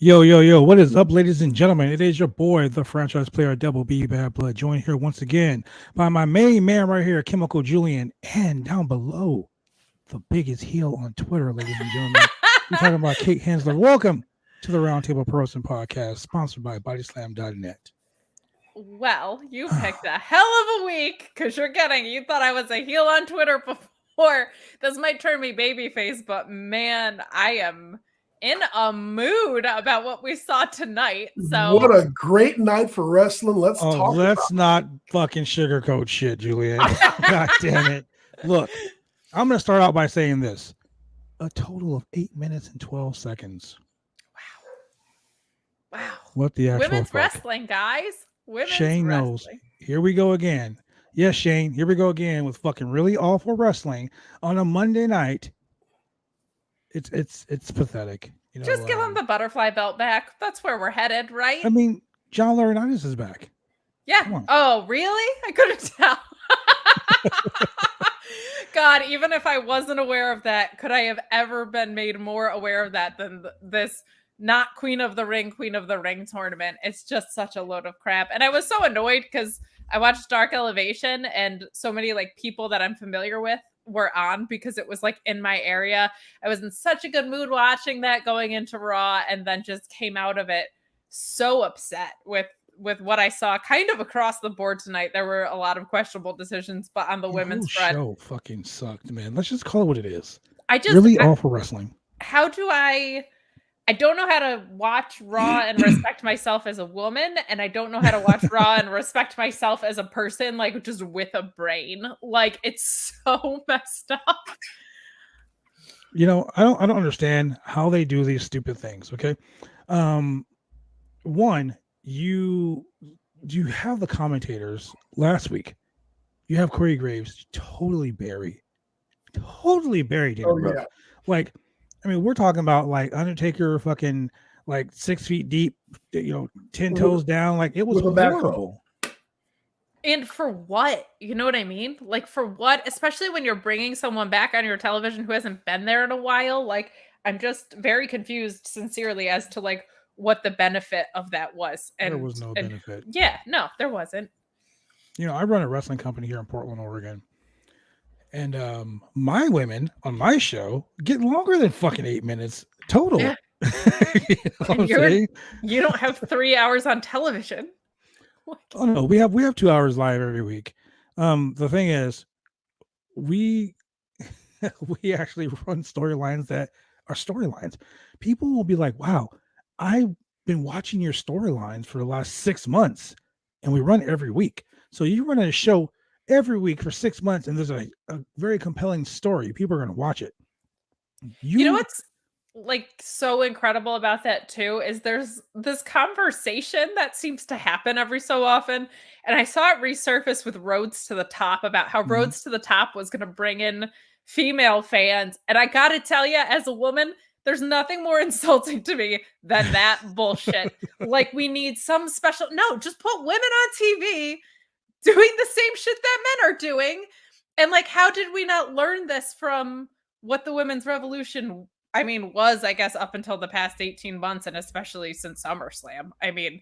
Yo, yo, yo, what is up, ladies and gentlemen? It is your boy, the franchise player, Double B Bad Blood, joined here once again by my main man right here, Chemical Julian, and down below, the biggest heel on Twitter, ladies and gentlemen. We're talking about Kate Hensler. Welcome to the Roundtable Person Podcast, sponsored by BodySlam.net. Well, you picked a hell of a week because you thought I was a heel on Twitter before. This might turn me babyface, but man, I am in a mood about what we saw tonight. So what a great night for wrestling. Let's not fucking sugarcoat shit, Julian. God damn it. Look, I'm going to start out by saying this. A total of 8 minutes and 12 seconds. Wow. What the actual women's fuck? Wrestling, guys. Shane knows. Here we go again. Yes, Shane, here we go again with fucking really awful wrestling on a Monday night. It's pathetic. You know, just give him the butterfly belt back. That's where we're headed, right? I mean, John Laurinaitis is back. Yeah. Oh, really? I couldn't tell. God, even if I wasn't aware of that, could I have ever been made more aware of that than this not Queen of the Ring tournament? It's just such a load of crap. And I was so annoyed because I watched Dark Elevation and so many like people that I'm familiar with were on because it was like in my area. I was in such a good mood watching that going into Raw and then just came out of it so upset with what I saw kind of across the board tonight. There were a lot of questionable decisions, but on the women's front, show fucking sucked, man. Let's just call it what it is. Really awful wrestling. How do I don't know how to watch Raw and respect myself as a woman, and I don't know how to watch Raw and respect myself as a person, like just with a brain. Like it's so messed up. You know, I don't understand how they do these stupid things. Okay, one, you have the commentators last week. You have Corey Graves totally buried. Yeah. Like, I mean, we're talking about like Undertaker fucking like 6 feet deep, 10 toes down. Like it was horrible. And for what? You know what I mean? Like for what? Especially when you're bringing someone back on your television who hasn't been there in a while. Like I'm just very confused, sincerely, as to like what the benefit of that was. And there was no benefit. Yeah, no, there wasn't. I run a wrestling company here in Portland, Oregon. And my women on my show get longer than fucking 8 minutes total. Yeah. You don't have 3 hours on television. Oh no, we have 2 hours live every week. The thing is, we actually run storylines that are storylines. People will be like, "Wow, I've been watching your storylines for the last 6 months, and we run every week." So you run a show every week for 6 months, and there's a very compelling story. People are going to watch it. You know what's like so incredible about that too is there's this conversation that seems to happen every so often, and I saw it resurface with Roads to the Top about how Roads to the Top was going to bring in female fans, and I gotta tell you, as a woman, there's nothing more insulting to me than that bullshit. Like we need some special just put women on TV doing the same shit that men are doing. And like, how did we not learn this from what the women's revolution, was, I guess, up until the past 18 months, and especially since SummerSlam. I mean,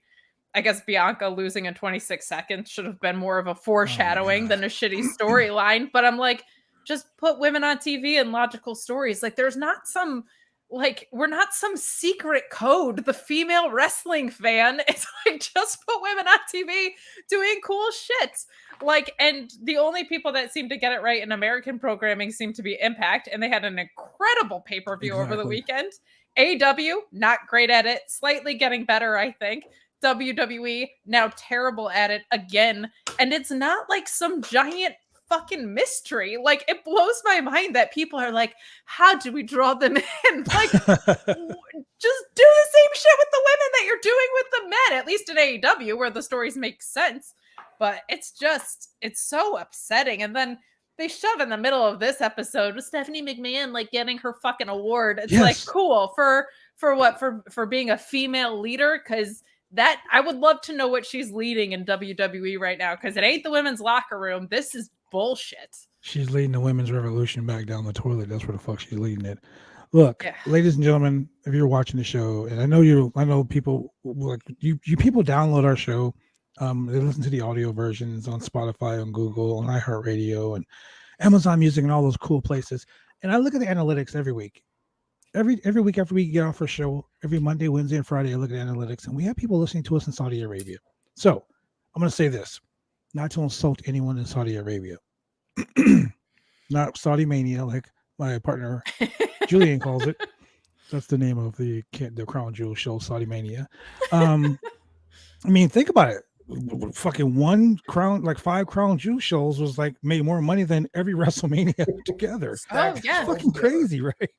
I guess Bianca losing in 26 seconds should have been more of a foreshadowing than a shitty storyline. But I'm like, just put women on TV and logical stories. Like, there's not some, like, we're not some secret code. The female wrestling fan is like, just put women on TV doing cool shit. Like, and the only people that seem to get it right in American programming seem to be Impact, and they had an incredible pay-per-view over the weekend. AEW, not great at it, slightly getting better, I think. WWE, now terrible at it again. And it's not like some giant fucking mystery. Like, it blows my mind that people are like, how do we draw them in? Like, just do the same shit with the women that you're doing with the men, at least in AEW, where the stories make sense. But it's so upsetting. And then they shove in the middle of this episode with Stephanie McMahon like getting her fucking award. It's like, cool, for what? For being a female leader? Because that, I would love to know what she's leading in WWE right now, because it ain't the women's locker room. This is bullshit. She's leading the women's revolution back down the toilet. That's where the fuck she's leading it. Look, ladies and gentlemen, if you're watching the show, and I know people like you people download our show. They listen to the audio versions on Spotify, on Google, on iHeartRadio, and Amazon Music, and all those cool places. And I look at the analytics every week. Every week after we get off our show, every Monday, Wednesday, and Friday, I look at analytics, and we have people listening to us in Saudi Arabia. So I'm going to say this, not to insult anyone in Saudi Arabia, not Saudi Mania, like my partner Julian calls it. That's the name of the Crown Jewel show, Saudi Mania. I mean, think about it. Fucking one crown, like 5 Crown Jewel shows was like made more money than every WrestleMania together. Oh yeah, it's fucking crazy, right?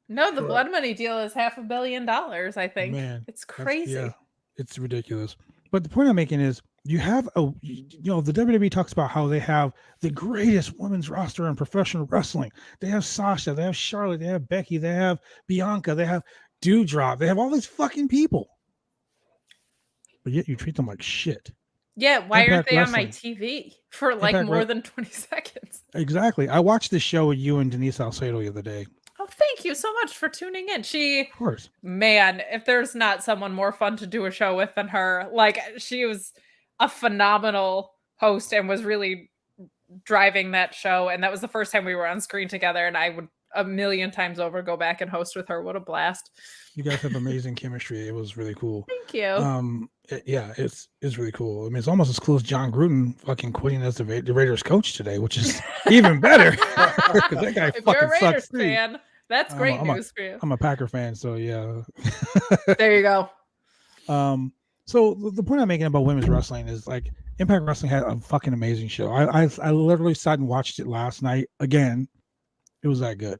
No, the Blood Money deal is $500 million. I think. Man, it's crazy. It's ridiculous. But the point I'm making is, you have the WWE talks about how they have the greatest women's roster in professional wrestling. They have Sasha, they have Charlotte, they have Becky, they have Bianca, they have Doudrop, they have all these fucking people. But yet you treat them like shit. Yeah, why aren't they on my TV for like more than 20 seconds? Exactly. I watched the show with you and Denise Salcedo the other day. Oh, thank you so much for tuning in. Of course. Man, if there's not someone more fun to do a show with than her, like she was a phenomenal host and was really driving that show. And that was the first time we were on screen together. And I would 1,000,000 times over go back and host with her. What a blast. You guys have amazing chemistry. It was really cool. Thank you. It's really cool. I mean, it's almost as cool as John Gruden fucking quitting as the Raiders coach today, which is even better. Because that guy if fucking you're a Raiders sucks. Fan, that's great news for you. I'm a Packer fan, so yeah. There you go. So the point I'm making about women's wrestling is like Impact Wrestling had a fucking amazing show. I literally sat and watched it last night again. It was that good.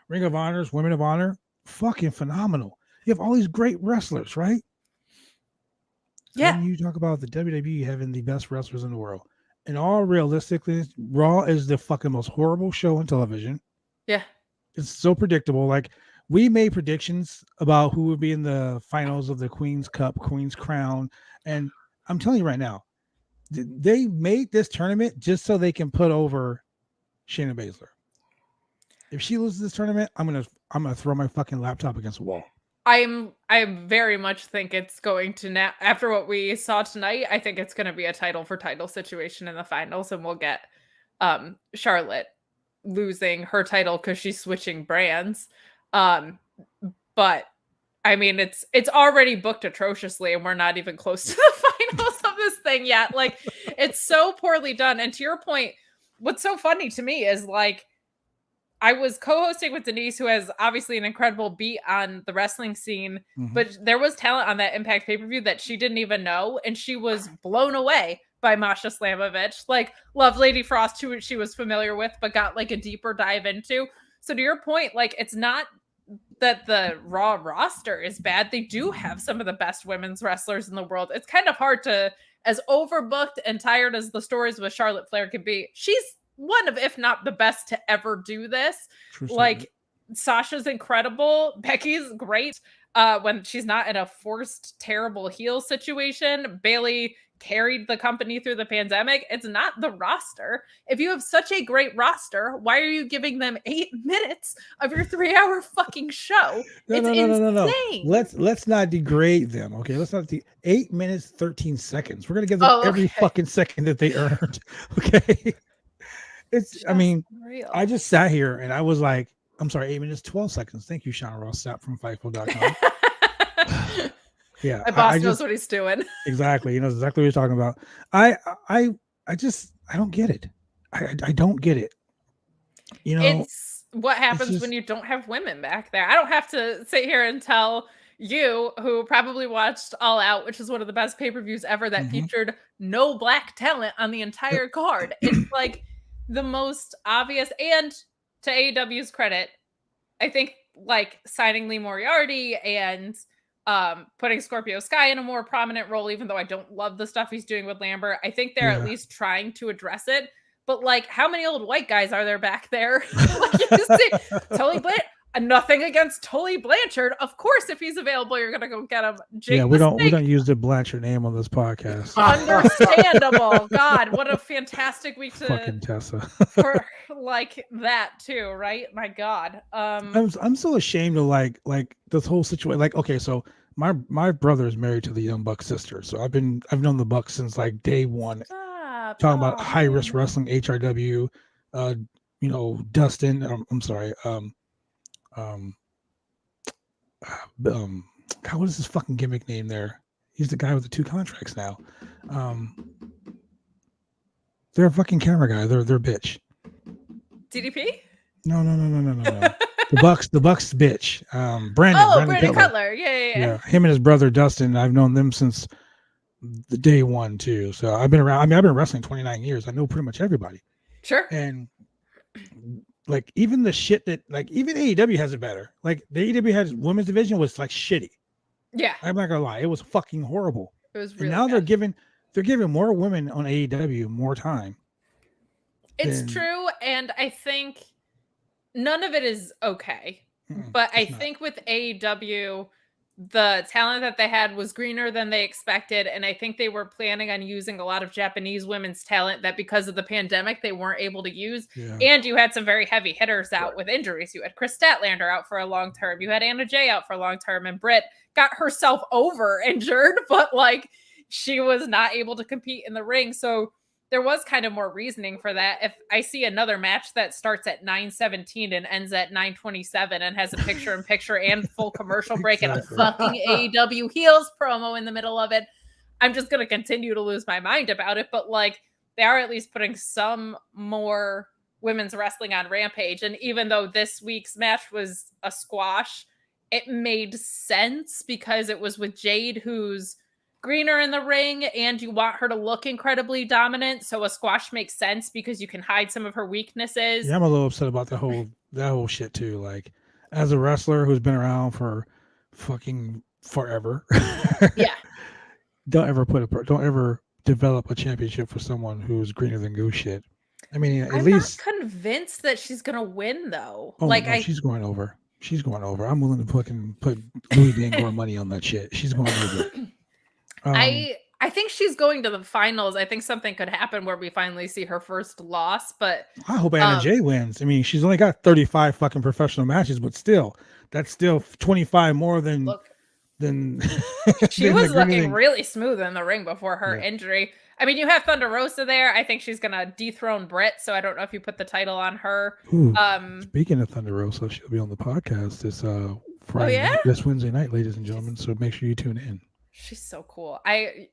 Ring of Honor's Women of Honor, fucking phenomenal. You have all these great wrestlers, right? Yeah. And you talk about the WWE having the best wrestlers in the world. And all realistically, Raw is the fucking most horrible show on television. Yeah. It's so predictable. Like, we made predictions about who would be in the finals of the Queen's Cup, Queen's Crown. And I'm telling you right now, they made this tournament just so they can put over Shayna Basler. If she loses this tournament, I'm gonna throw my fucking laptop against the wall. I very much think it's going to now, after what we saw tonight, I think it's going to be a title for title situation in the finals, and we'll get Charlotte losing her title because she's switching brands. But I mean, it's already booked atrociously, and we're not even close to the finals of this thing yet. Like, it's so poorly done. And to your point, what's so funny to me is like, I was co-hosting with Denise, who has obviously an incredible beat on the wrestling scene, but there was talent on that Impact pay-per-view that she didn't even know, and she was blown away by Masha Slamovich. Like, Love Lady Frost, who she was familiar with, but got like a deeper dive into. So to your point, like, it's not that the Raw roster is bad. They do have some of the best women's wrestlers in the world. It's kind of hard to, as overbooked and tired as the stories with Charlotte Flair can be, she's one of, if not the best to ever do this. Like, Sasha's incredible. Becky's great when she's not in a forced, terrible heel situation. Bayley carried the company through the pandemic. It's not the roster. If you have such a great roster, why are you giving them 8 minutes of your 3-hour fucking show? It's insane. Let's not degrade them. Okay, let's not 8 minutes 13 seconds. We're gonna give them every fucking second that they earned. Okay. I mean, unreal. I just sat here and I was like, I'm sorry, 8 minutes, 12 seconds. Thank you, Sean Ross Sapp from Fightful.com. Yeah. My boss knows what he's doing. Exactly. He knows exactly what you're talking about. I don't get it. I don't get it. You know, it's what happens when you don't have women back there. I don't have to sit here and tell you, who probably watched All Out, which is one of the best pay-per-views ever, that featured no black talent on the entire card. It's like the most obvious. And to AEW's credit, I think like signing Lee Moriarty and putting Scorpio Sky in a more prominent role, even though I don't love the stuff he's doing with Lambert, I think they're at least trying to address it. But like, how many old white guys are there back there? Like, you see, Tully Blanchard. Nothing against Tully Blanchard. Of course, if he's available, you're gonna go get him. Jake yeah, we don't use the Blanchard name on this podcast. Understandable. God, what a fantastic week to fucking Tessa for like that too, right? My God. I'm so ashamed of like this whole situation. Like, okay, so my brother is married to the Young Bucks sister, so I've known the Bucks since like day one. Talking about high risk wrestling, HRW, Dustin. I'm sorry. God, what is his fucking gimmick name there? He's the guy with the 2 contracts now. They're a fucking camera guy. They're a bitch. DDP? No. The Bucks bitch. Brandon Cutler. Yeah. Him and his brother Dustin. I've known them since the day one too. So I've been around. I mean, I've been wrestling 29 years. I know pretty much everybody. Sure. And like even the shit that like even AEW has it better. Like the AEW has women's division was like shitty. Yeah. I'm not gonna lie, it was fucking horrible. It was really and now bad. they're giving more women on AEW more time. It's true, and I think none of it is okay. But I think with AEW, the talent that they had was greener than they expected, and I think they were planning on using a lot of Japanese women's talent that because of the pandemic they weren't able to use. Yeah. And you had some very heavy hitters out with injuries. You had Chris Statlander out for a long term. You had Anna Jay out for a long term, and Britt got herself over injured, but like she was not able to compete in the ring. So there was kind of more reasoning for that. If I see another match that starts at 9:17 and ends at 9:27 and has a picture-in-picture and full commercial break and a fucking AEW heels promo in the middle of it, I'm just going to continue to lose my mind about it. But like, they are at least putting some more women's wrestling on Rampage. And even though this week's match was a squash, it made sense because it was with Jade, who's greener in the ring, and you want her to look incredibly dominant. So a squash makes sense because you can hide some of her weaknesses. Yeah, I'm a little upset about that whole shit too. Like, as a wrestler who's been around for fucking forever, yeah, don't ever develop a championship for someone who's greener than goose shit. I mean, I'm not convinced that she's gonna win though. Oh, like, no, she's going over. She's going over. I'm willing to put Louis Dangour money on that shit. She's going over. I think she's going to the finals. I think something could happen where we finally see her first loss, but I hope Anna Jay wins. I mean, she's only got 35 fucking professional matches, but still, that's still 25 more than she was looking really smooth in the ring before her injury. I mean, you have Thunder Rosa there. I think she's gonna dethrone Britt, so I don't know if you put the title on her. Ooh, speaking of Thunder Rosa, she'll be on the podcast this Friday, this Wednesday night, ladies and gentlemen. So make sure you tune in. She's so cool.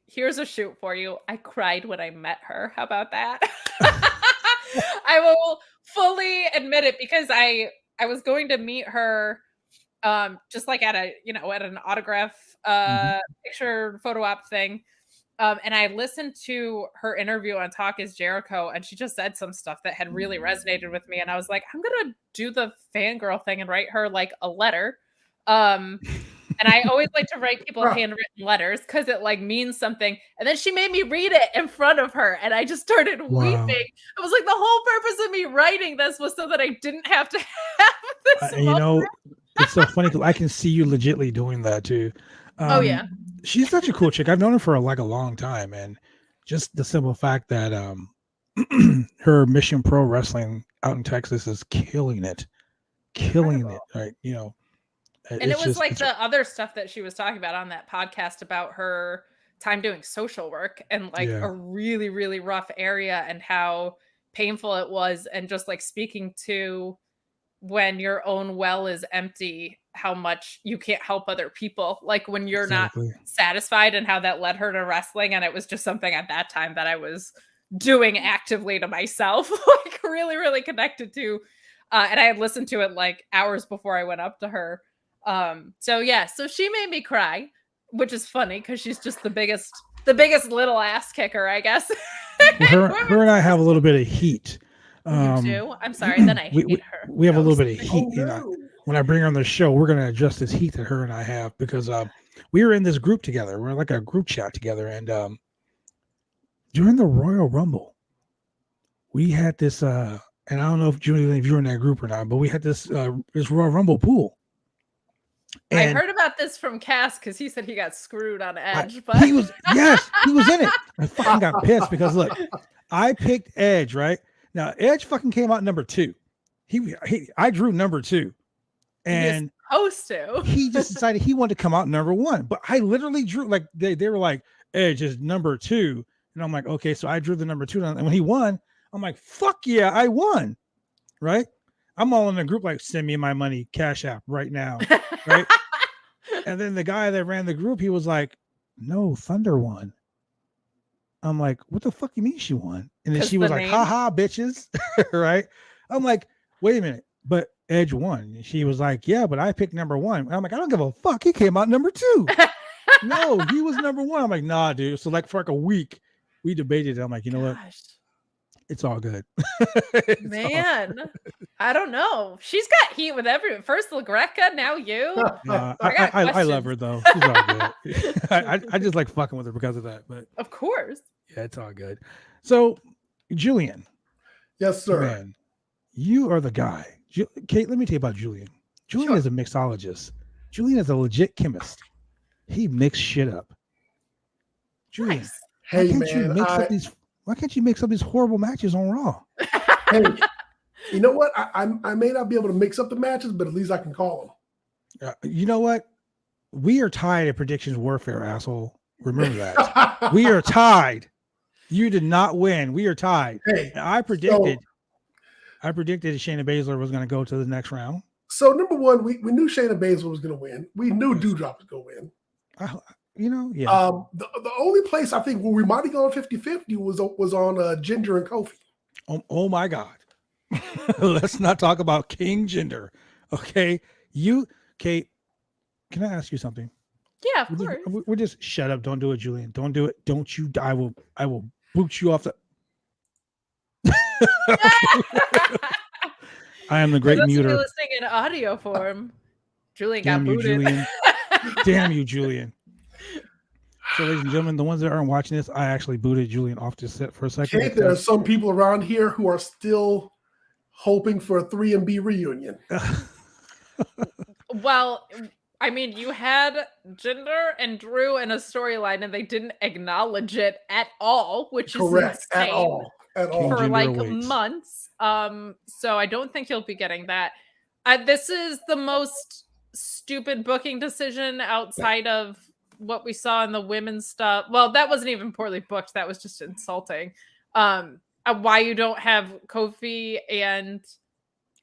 Here's a shoot for you. I cried when I met her. How about that? I will fully admit it because I was going to meet her just like at an autograph picture photo op thing. And I listened to her interview on Talk is Jericho, and she just said some stuff that had really resonated with me. And I was like, I'm gonna do the fangirl thing and write her like a letter. And I always like to write people handwritten letters because it like means something. And then she made me read it in front of her, and I just started weeping. I was like, the whole purpose of me writing this was so that I didn't have to have this. It's so funny because I can see you legitly doing that too. Oh yeah, she's such a cool chick. I've known her for a long time, and just the simple fact that her Mission Pro Wrestling out in Texas is killing it, right? And it was like the other stuff that she was talking about on that podcast about her time doing social work and like a really, really rough area and how painful it was. And just like speaking to when your own well is empty, how much you can't help other people. Like when you're not satisfied, and how that led her to wrestling. And it was just something at that time that I was doing actively to myself, like really, really connected to. And I had listened to it like hours before I went up to her. So she made me cry, which is funny because she's just the biggest little ass kicker, I guess. her and I have a little bit of heat. You do? I'm sorry, then I hate her. We have a little bit of heat. When I bring her on the show, we're gonna adjust this heat that her and I have because we were in this group together. We're like a group chat together, and during the Royal Rumble, we had this and I don't know if Julian, if you were in that group or not, but we had this Royal Rumble pool. And I heard about this from Cass because he said he got screwed on Edge. But he was in it. I fucking got pissed because look, I picked Edge, right? Now Edge fucking came out number 2. I drew number 2. And he just decided he wanted to come out number 1. But I literally drew like they were like Edge is number 2. And I'm like, okay, so I drew the number 2. And when he won, I'm like, fuck yeah, I won. Right? I'm all in the group like, send me my money, Cash App right now. Right? And then the guy that ran the group, he was like, no, Thunder won. I'm like, what the fuck you mean she won? And then she was like, haha, bitches. Right? I'm like, wait a minute, but Edge won. And she was like, yeah, but I picked number 1. And I'm like, I don't give a fuck. He came out number 2. No, he was number 1. I'm like, nah, dude. So like for like a week, we debated it. I'm like, you know what? It's all good. Man, I don't know. She's got heat with everyone. First LaGreca, now you. I love her though. She's all good. I just like fucking with her because of that. But of course. Yeah, it's all good. So, Julian. Yes, sir. Man, you are the guy. Kate, let me tell you about Julian. Julian is a mixologist. Julian is a legit chemist. He mixed shit up. Julian, nice. Hey man, why can't you mix up these horrible matches on Raw? Hey, you know what? I may not be able to mix up the matches, but at least I can call them. You know what? We are tied at predictions warfare, asshole. Remember that. We are tied. You did not win. We are tied. Hey, I predicted Shayna Basler was going to go to the next round. So number one, we knew Shayna Basler was going to win. We knew Doudrop was going to win. Yeah. The only place I think where we might have gone 50-50 was on Ginger and Kofi. Oh my God. Let's not talk about King Jinder. Okay. Kate, can I ask you something? Yeah, of course. We're just shut up. Don't do it, Julian. Don't do it. Don't you. I will boot you off the. I am the great muter. Listening in audio form. Julian got booted. Julian. Damn you, Julian. So, ladies and gentlemen, the ones that aren't watching this, I actually booted Julian off the set for a second. Okay, there are some people around here who are still hoping for a 3MB reunion. Well, I mean, you had Jinder and Drew in a storyline, and they didn't acknowledge it at all, which is correct insane. At all. For like months. So I don't think you'll be getting that. This is the most stupid booking decision outside of what we saw in the women's stuff. Well, that wasn't even poorly booked. That was just insulting. Why you don't have Kofi and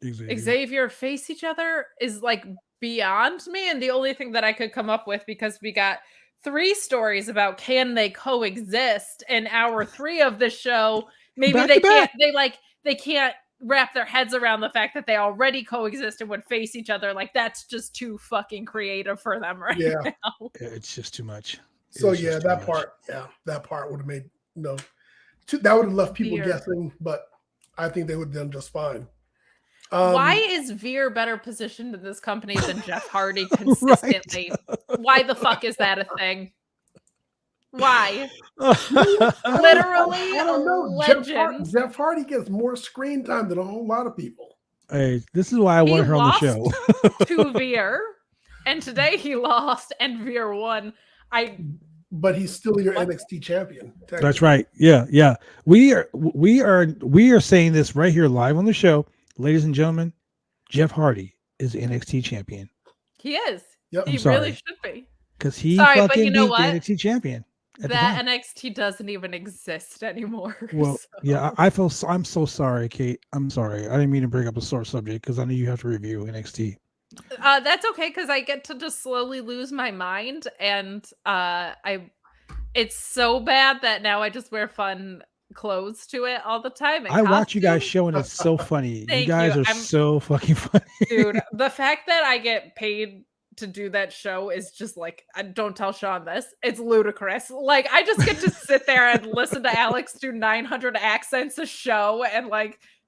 Xavier face each other is like beyond me. And the only thing that I could come up with, because we got 3 stories about can they coexist in hour 3 of the show. Maybe they can't. They can't wrap their heads around the fact that they already coexist and would face each other. Like that's just too fucking creative for them right now. Yeah, it's just too much. So that part would have made that would have left people guessing, but I think they would have done just fine. Why is Veer better positioned in this company than Jeff Hardy consistently? Right. Why the fuck is that a thing? Why? Literally, I don't know. Legend. Jeff Hardy gets more screen time than a whole lot of people. Hey, this is why I want her on the show. To Veer, and today he lost, and Veer won. But he's still your NXT champion. That's right. Yeah. We are saying this right here live on the show, ladies and gentlemen. Jeff Hardy is the NXT champion. He is. Yep. He really should be. Because he fucking beat the NXT champion. That NXT doesn't even exist anymore. Well, yeah, I'm so sorry, Kate. I'm sorry. I didn't mean to bring up a sore subject because I know you have to review NXT. That's okay because I get to just slowly lose my mind, and it's so bad that now I just wear fun clothes to it all the time. I watch you guys showing it's so funny. You guys are so fucking funny, dude. The fact that I get paid to do that show is just like, don't tell Sean this. It's ludicrous. Like I just get to sit there and listen to Alex do 900 accents a show, and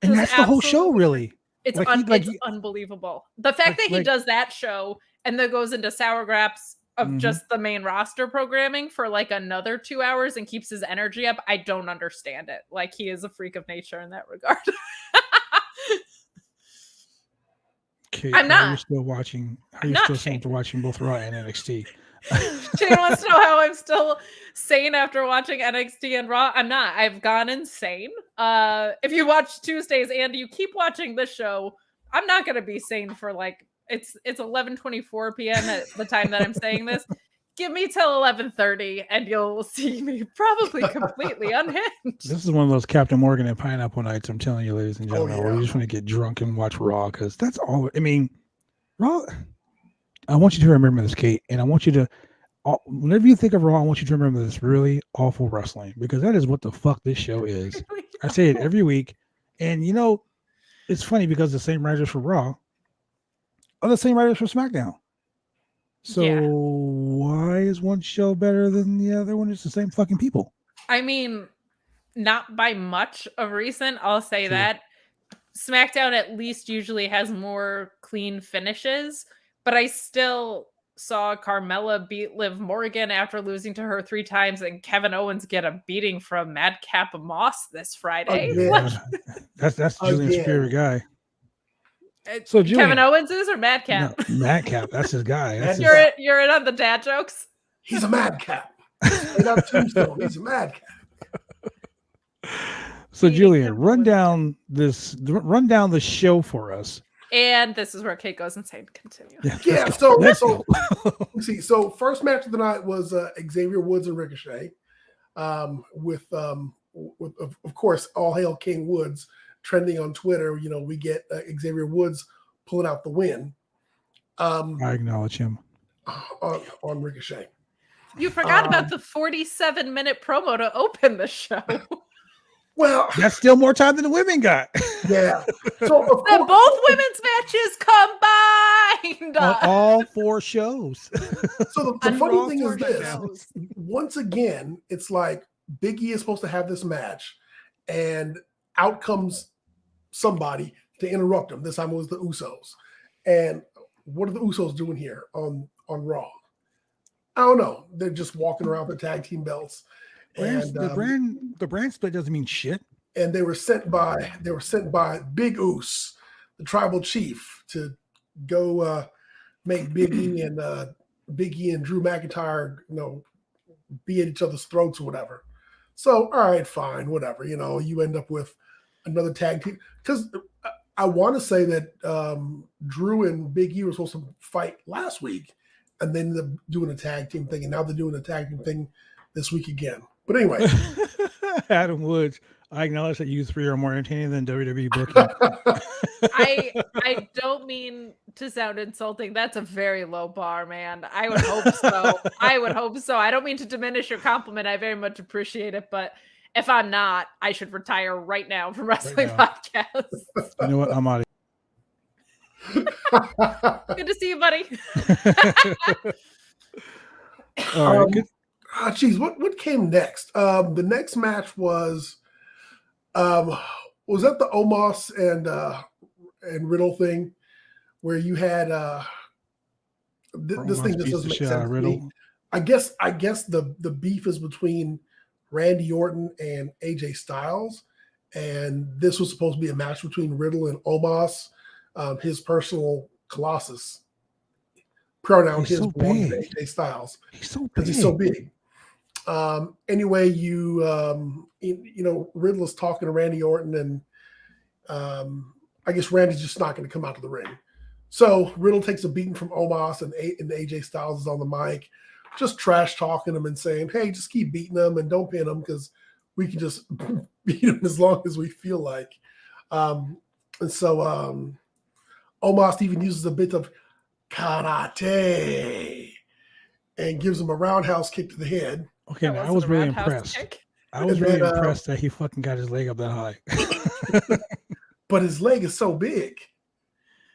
that's the whole show, really. It's unbelievable. The fact that he does that show and then goes into sour graps of just the main roster programming for like another 2 hours and keeps his energy up. I don't understand it. Like he is a freak of nature in that regard. Kate, I'm not. Are you still watching? Are you still saying to watching both Raw and NXT? Shane wants to know how I'm still sane after watching NXT and Raw. I'm not. I've gone insane. If you watch Tuesdays and you keep watching this show, I'm not going to be sane for like it's 11:24 p.m. at the time that I'm saying this. Give me till 11:30 and you'll see me probably completely unhinged. This is one of those Captain Morgan and Pineapple nights, I'm telling you, ladies and gentlemen, where you just want to get drunk and watch Raw, because that's all. I mean, Raw, I want you to remember this, Kate, and I want you to, whenever you think of Raw, I want you to remember this really awful wrestling, because that is what the fuck this show is. I say it every week, and you know, it's funny because the same writers for Raw are the same writers for SmackDown. So why is one show better than the other one? It's the same fucking people. I mean, not by much of recent, I'll say that. SmackDown at least usually has more clean finishes, but I still saw Carmella beat Liv Morgan after losing to her 3 times, and Kevin Owens get a beating from Madcap Moss this Friday. That's Julian's favorite guy. So Julian, Kevin Owens is or Madcap? No, Madcap, that's his guy. That's you're in on the dad jokes. He's a madcap. He's a madcap. So Julian, run down the show for us. And this is where Kate goes insane. Continue. Yeah. So let's see. So first match of the night was Xavier Woods and Ricochet, with of course all hail King Woods trending on Twitter. You know, we get Xavier Woods pulling out the win. I acknowledge him on Ricochet. You forgot about the 47-minute promo to open the show. Well, that's still more time than the women got. Yeah. So both women's matches combined. All 4 shows. So the funny thing is this. Once again, it's like Big E is supposed to have this match, and out comes somebody to interrupt him. This time it was the Usos. And what are the Usos doing here on Raw? I don't know. They're just walking around with the tag team belts. And the brand split doesn't mean shit. And they were sent by Big Us, the tribal chief, to go make Big E and Drew McIntyre, be at each other's throats or whatever. So all right, fine, whatever. You end up with another tag team, because I want to say that Drew and Big E were supposed to fight last week, and then they're doing a tag team thing, and now they're doing a tag team thing this week again. But anyway, Adam Woods, I acknowledge that you 3 are more entertaining than WWE booking. I don't mean to sound insulting. That's a very low bar, man. I would hope so. I don't mean to diminish your compliment. I very much appreciate it, but if I'm not, I should retire right now from wrestling podcasts. You know what? I'm out of Good to see you, buddy. All right. Good. What came next? The next match was that the Omos and Riddle thing, where you had this thing just doesn't make sense to me. I guess the beef is between Randy Orton and AJ Styles, and this was supposed to be a match between Riddle and Omos, his personal Colossus. Pronoun his born AJ Styles. He's so big. Anyway, Riddle is talking to Randy Orton, and I guess Randy's just not going to come out to the ring. So Riddle takes a beating from Omos, and AJ Styles is on the mic, just trash talking him and saying, "Hey, just keep beating him and don't pin him, because we can just beat him as long as we feel like." And so Omos even uses a bit of karate and gives him a roundhouse kick to the head. Okay, now I was really impressed. I was really impressed that he fucking got his leg up that high. But his leg is so big.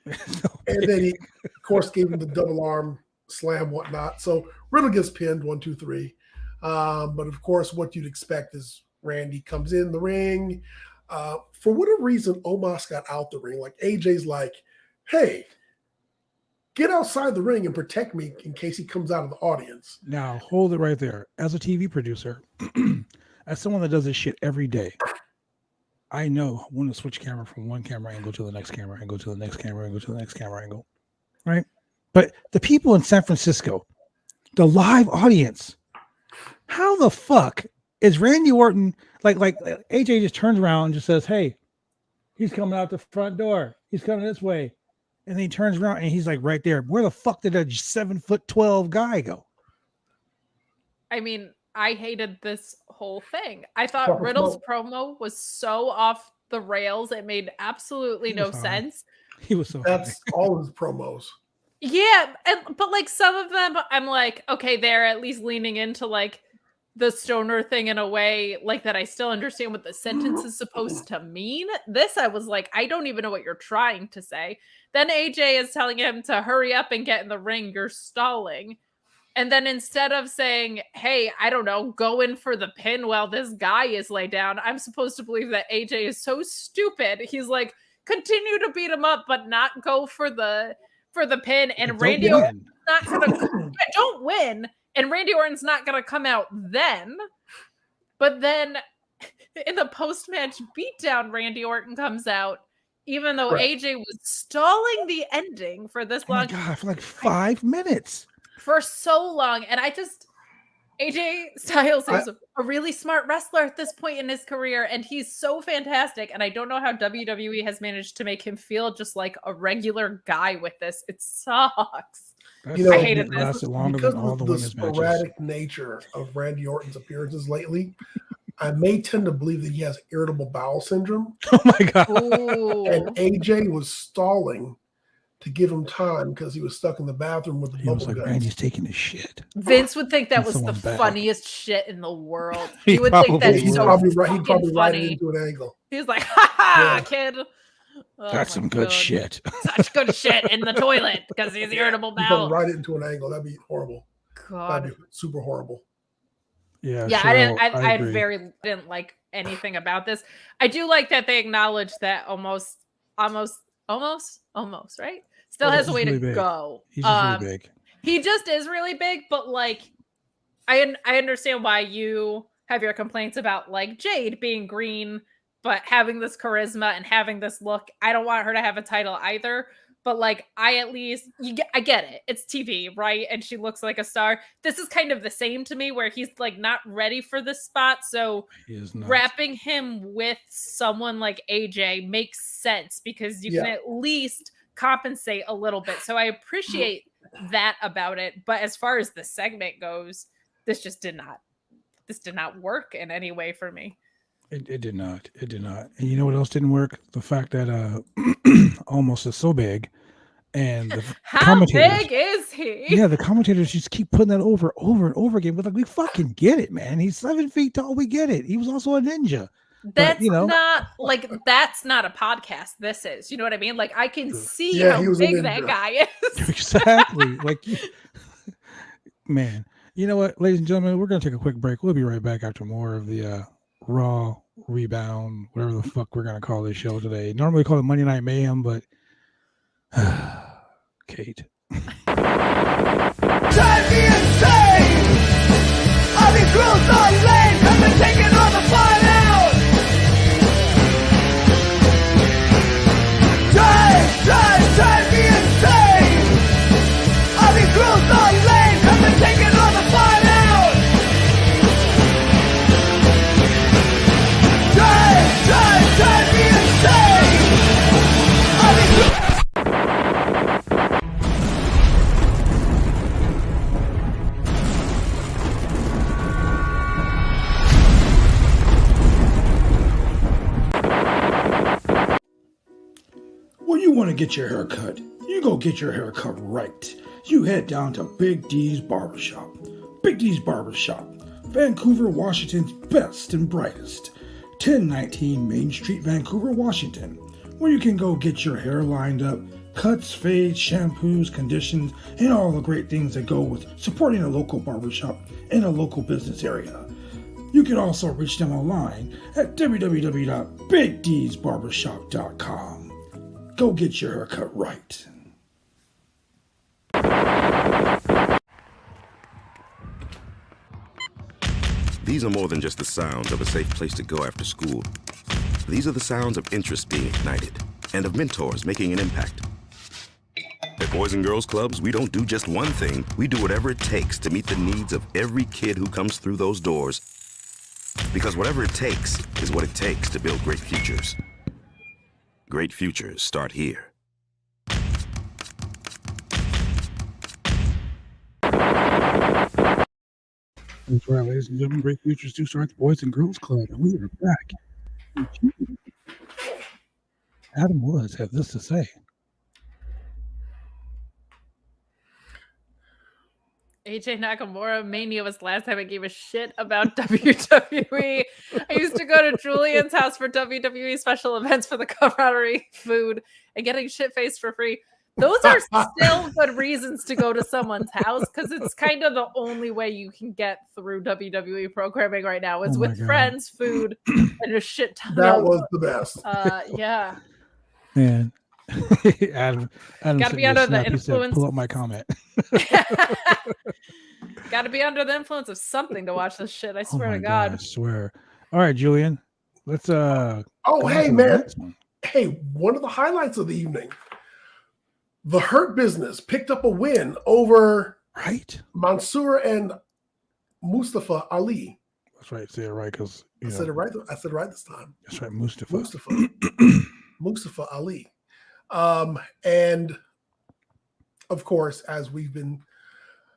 And then he, of course, gave him the double arm slam, whatnot. So Riddle gets pinned 1, 2, 3. But of course, what you'd expect is Randy comes in the ring. For whatever reason, Omos got out the ring. Like AJ's like, "Hey, get outside the ring and protect me in case he comes out of the audience." Now, hold it right there. As a TV producer, as someone that does this shit every day, I know when to switch camera from one camera angle to the next camera angle to the next camera angle to the next camera angle, right? But the people in San Francisco, the live audience, how the fuck is Randy Orton like AJ just turns around and just says, "Hey, he's coming out the front door. He's coming this way," and then he turns around and he's like right there. Where the fuck did a 7'12" guy go? I mean, I hated this whole thing. I thought Riddle's promo was so off the rails. It made absolutely no sense. He was so That's all his promos. Yeah, but like some of them, I'm like, okay, they're at least leaning into like the stoner thing in a way like that I still understand what the sentence is supposed to mean. This, I was like, I don't even know what you're trying to say. Then AJ is telling him to hurry up and get in the ring. You're stalling. And then instead of saying, hey, I don't know, go in for the pin while this guy is laid down, I'm supposed to believe that AJ is so stupid. He's like, continue to beat him up, but not go for the pin. And Randy Orton's not gonna don't win. And Randy Orton's not gonna come out then. But then in the post-match beatdown, Randy Orton comes out, even though AJ was stalling the ending for this long. Oh my God, for like 5 minutes. For so long. And AJ Styles is a really smart wrestler at this point in his career, and he's so fantastic. And I don't know how WWE has managed to make him feel just like a regular guy with this. It sucks. I hated this. Lasted longer than all the women's sporadic matches. nature of Randy Orton's appearances lately, I may tend to believe that he has irritable bowel syndrome. Oh my God. Ooh. And AJ was stalling to give him time because he was stuck in the bathroom with the bubble like, guts. Randy's taking his shit. Vince would think that was the funniest shit in the world. He would think that's he'd so probably funny. write it into an angle. He's like, ha ha, kid. Oh, that's some good shit. Such good shit in the toilet because he's irritable bowel. Write it into an angle. That'd be horrible. God. That'd be super horrible. Yeah. Yeah, Cheryl, I didn't like anything about this. I do like that they acknowledge that almost, right? Still has a way to go. He's just really big. He just is really big, but like, I understand why you have your complaints about like Jade being green, but having this charisma and having this look. I don't want her to have a title either, but like, I get it. It's TV, right? And she looks like a star. This is kind of the same to me, where he's like not ready for this spot. So wrapping him with someone like AJ makes sense because you can at least compensate a little bit. So I appreciate that about it. But as far as the segment goes, this did not work in any way for me. It did not. It did not. And you know what else didn't work? The fact that Almost is so big, and the how big is he? Yeah, the commentators just keep putting that over and over again. But like, we fucking get it, man. He's 7 feet tall. We get it. He was also a ninja. That's not like that's not a podcast. This is, you know what I mean? Like, I can see how big that guy is. Exactly. Like, man. You know what, ladies and gentlemen, we're gonna take a quick break. We'll be right back after more of the Raw Rebound, whatever the fuck we're gonna call this show today. Normally we call it Monday Night Mayhem, but Kate. Drive me insane! All these rules are lame, cause they're taking all the fun out! Drive me insane! All these rules are lame, cause they're taking all the fun out! Drive me insane! All these rules... When you want to get your hair cut, you go get your hair cut right. You head down to Big D's Barbershop. Big D's Barbershop, Vancouver, Washington's best and brightest. 1019 Main Street, Vancouver, Washington, where you can go get your hair lined up, cuts, fades, shampoos, conditions, and all the great things that go with supporting a local barbershop in a local business area. You can also reach them online at www.bigdsbarbershop.com. Go get your haircut right. These are more than just the sounds of a safe place to go after school. These are the sounds of interest being ignited and of mentors making an impact. At Boys and Girls Clubs, we don't do just one thing. We do whatever it takes to meet the needs of every kid who comes through those doors. Because whatever it takes is what it takes to build great futures. Great futures start here. That's right, ladies and gentlemen. Great futures do start the Boys and Girls Club, and we are back. Adam Woods have this to say. AJ Nakamura Mania was the last time I gave a shit about WWE. I used to go to Julian's house for WWE special events for the camaraderie, food, and getting shit-faced for free. Those are still good reasons to go to someone's house because it's kind of the only way you can get through WWE programming right now is with friends, food, and a shit ton. That was the best. Yeah. Man. Adam gotta be under the influence. Pull up my comment. Gotta be under the influence of something to watch this shit. I swear to God. I swear. All right, Julian. Let's hey man. Hey, one of the highlights of the evening. The Hurt Business picked up a win over Mansoor and Mustafa Ali. That's right. Say it right because I said it right. I said it right this time. That's right, Mustafa. Mustafa Ali. And of course, as we've been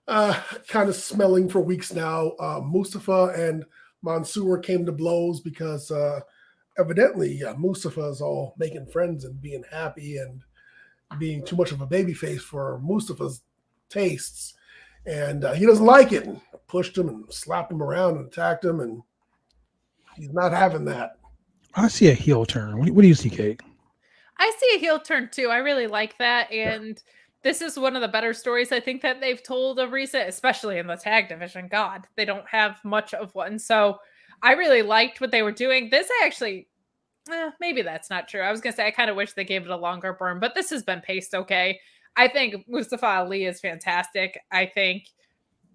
kind of smelling for weeks now, Mustafa and Mansoor came to blows because evidently Mustafa is all making friends and being happy and being too much of a babyface for Mustafa's tastes. And he doesn't like it and pushed him and slapped him around and attacked him. And he's not having that. I see a heel turn. What do you see, Kate? I see a heel turn too. I really like that. And this is one of the better stories I think that they've told of recent, especially in the tag division. God, they don't have much of one. So I really liked what they were doing. This actually, maybe that's not true. I was going to say, I kind of wish they gave it a longer burn, but this has been paced okay. I think Mustafa Ali is fantastic. I think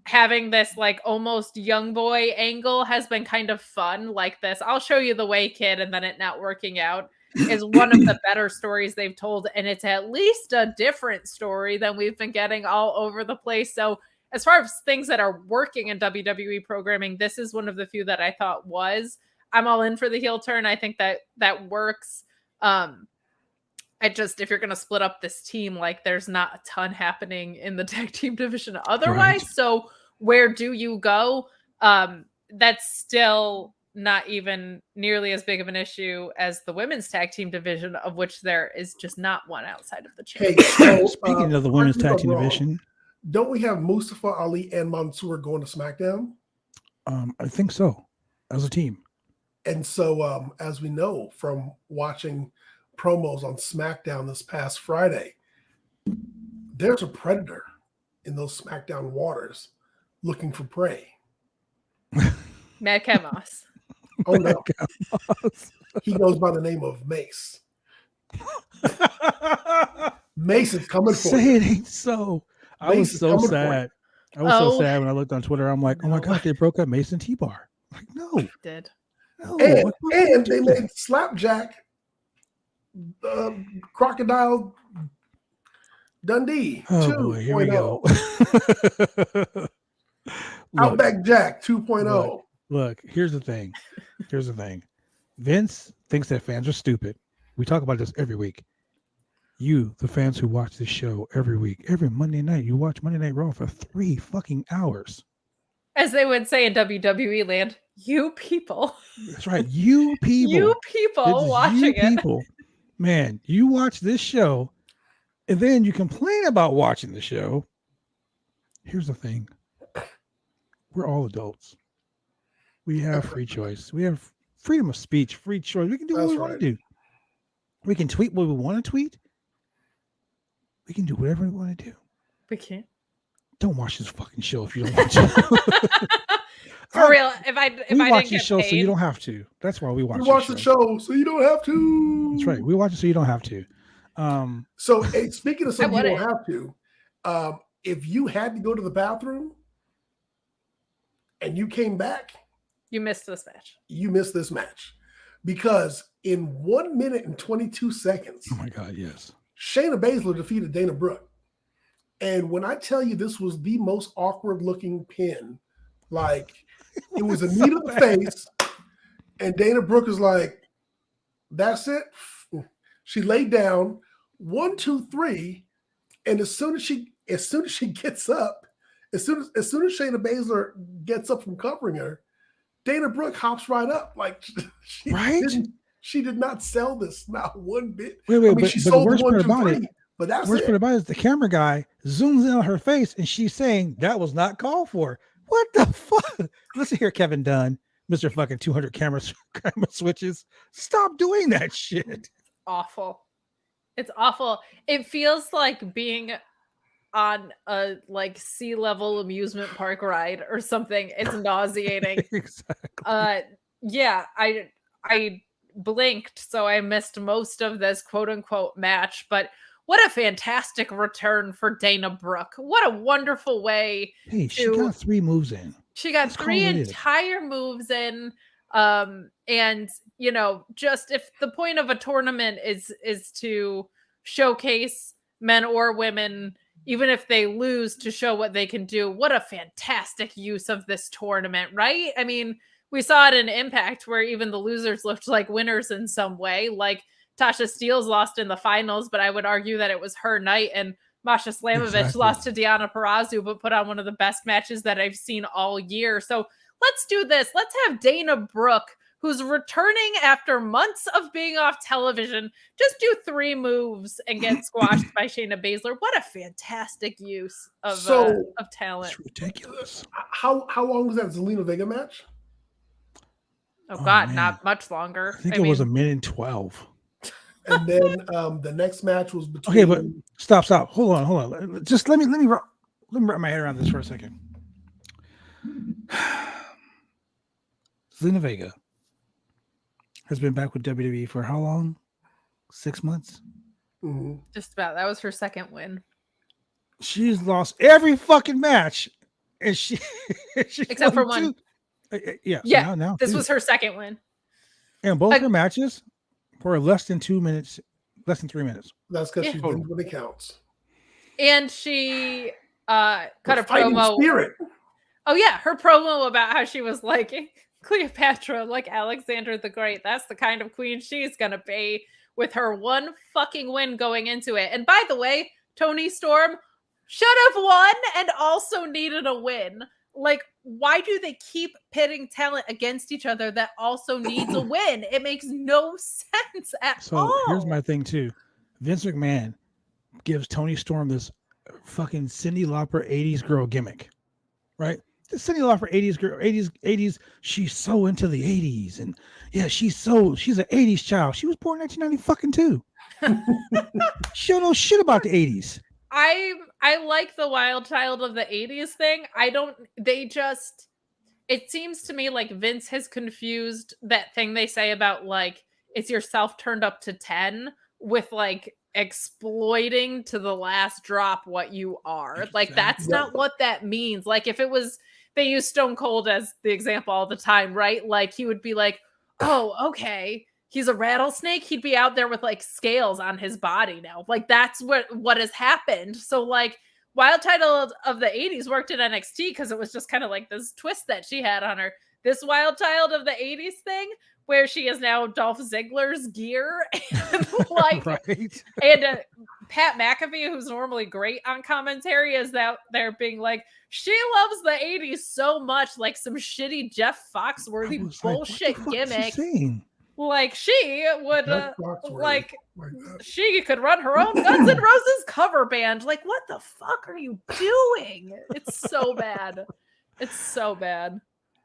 having this like almost young boy angle has been kind of fun like this. I'll show you the way, kid, and then it not working out is one of the better stories they've told. And it's at least a different story than we've been getting all over the place. So as far as things that are working in WWE programming, this is one of the few that I thought was. I'm all in for the heel turn. I think that works. If you're going to split up this team, like there's not a ton happening in the tag team division otherwise. Right. So where do you go? That's still not even nearly as big of an issue as the women's tag team division, of which there is just not one outside of the chain. Hey, so, speaking of the women's tag team division, don't we have Mustafa Ali and Mansoor going to SmackDown? I think so, as a team. And so, as we know from watching promos on SmackDown this past Friday, there's a predator in those SmackDown waters looking for prey. Mad Cat Moss. Oh no, he goes by the name of Mace. Mace is coming for Say you. it ain't so. I was so sad. I was so sad when I looked on Twitter. I'm like, oh my God, they broke up Mace and T-Bar. Like, no. They did. No, and they made Slapjack Crocodile Dundee 2.0. Here we go. Outback Jack 2.0. Look, here's the thing. Vince thinks that fans are stupid. We talk about this every week. You, the fans who watch this show every week, every Monday night, you watch Monday Night Raw for 3 fucking hours. As they would say in WWE land, you people. That's right. You people. You people watching it. Man, you watch this show and then you complain about watching the show. Here's the thing. We're all adults. We have free choice. We have freedom of speech, free choice. We can do what we want to do. We can tweet what we want to tweet. We can do whatever we want to do. We can't. Don't watch this fucking show if you don't want to. For real, if I watch didn't the get show paid, so you don't have to. That's why we watch. You watch the show so you don't have to. That's right. We watch it so you don't have to. So hey, speaking of something you don't have to, if you had to go to the bathroom and you came back, you missed this match. You missed this match because in 1 minute and 22 seconds, Oh my God, yes. Shayna Basler defeated Dana Brooke. And when I tell you this was the most awkward looking pin, like it was a knee to the face, and Dana Brooke is like, that's it. She laid down 1, 2, 3, and as soon as she gets up, as soon as Shayna Basler gets up from covering her, Dana Brooke hops right up. Like she did not sell this, not one bit. Wait, she sold the 1, 2, 3, but that's worst it. part about it is the camera guy zooms in on her face and she's saying that was not called for. What the fuck? Listen here, Kevin Dunn, Mr. fucking 200 camera switches. Stop doing that shit. Awful. It's awful. It feels like being on a like sea-level amusement park ride or something. It's nauseating. Exactly. Yeah, I blinked, so I missed most of this quote-unquote match, but what a fantastic return for Dana Brooke. What a wonderful way. Hey, she got 3 moves in. She got 3 entire moves in. And you know, just if the point of a tournament is to showcase men or women, even if they lose, to show what they can do, what a fantastic use of this tournament, right? I mean, we saw it in Impact where even the losers looked like winners in some way. Like Tasha Steelz lost in the finals, but I would argue that it was her night, and Masha Slamovich lost to Deonna Purrazzo, but put on one of the best matches that I've seen all year. So let's do this. Let's have Dana Brooke, who's returning after months of being off television, just do 3 moves and get squashed by Shayna Basler. What a fantastic use of talent. It's ridiculous. How long was that Zelina Vega match? Oh God, man. Not much longer. I think it was 1 minute and 12. And then the next match was between. Okay, but stop. Hold on. Just let me wrap my head around this for a second. Zelina Vega has been back with WWE for how long? 6 months? Mm-hmm. Just about. That was her second win. She's lost every fucking match, and she except for one. Yeah. So now this was her second win. And both her matches were less than 2 minutes, less than 3 minutes. That's because she wins when it counts. And she cut a promo. Spirit. Oh yeah, her promo about how she was like Cleopatra, like Alexander the Great. That's the kind of queen she's gonna be, with her 1 fucking win going into it. And by the way, Toni Storm should have won and also needed a win. Like, why do they keep pitting talent against each other that also needs a win? It makes no sense at all. So here's my thing too. Vince McMahon gives Toni Storm this fucking Cyndi Lauper 80s girl gimmick, right? The Cyndi Lauper 80s girl, 80s. She's so into the 80s, and yeah, she's an 80s child. She was born in 1992. She don't know shit about the 80s. I like the wild child of the 80s thing. It seems to me like Vince has confused that thing they say about like, it's yourself turned up to 10 with like exploiting to the last drop what you are. Like, that's not what that means. Like, if it was, they use Stone Cold as the example all the time, right? Like, he would be like, oh, okay, he's a rattlesnake. He'd be out there with like scales on his body now. Like, that's what has happened. So like, Wild Child of the 80s worked at NXT because it was just kind of like this twist that she had on her. This Wild Child of the 80s thing, where she is now Dolph Ziggler's gear, and like, right. And Pat McAfee, who's normally great on commentary, is out there being like, she loves the 80s so much, like some shitty Jeff Foxworthy bullshit gimmick. Like, she would she could run her own Guns N' Roses cover band. Like, what the fuck are you doing? It's so bad. It's so bad.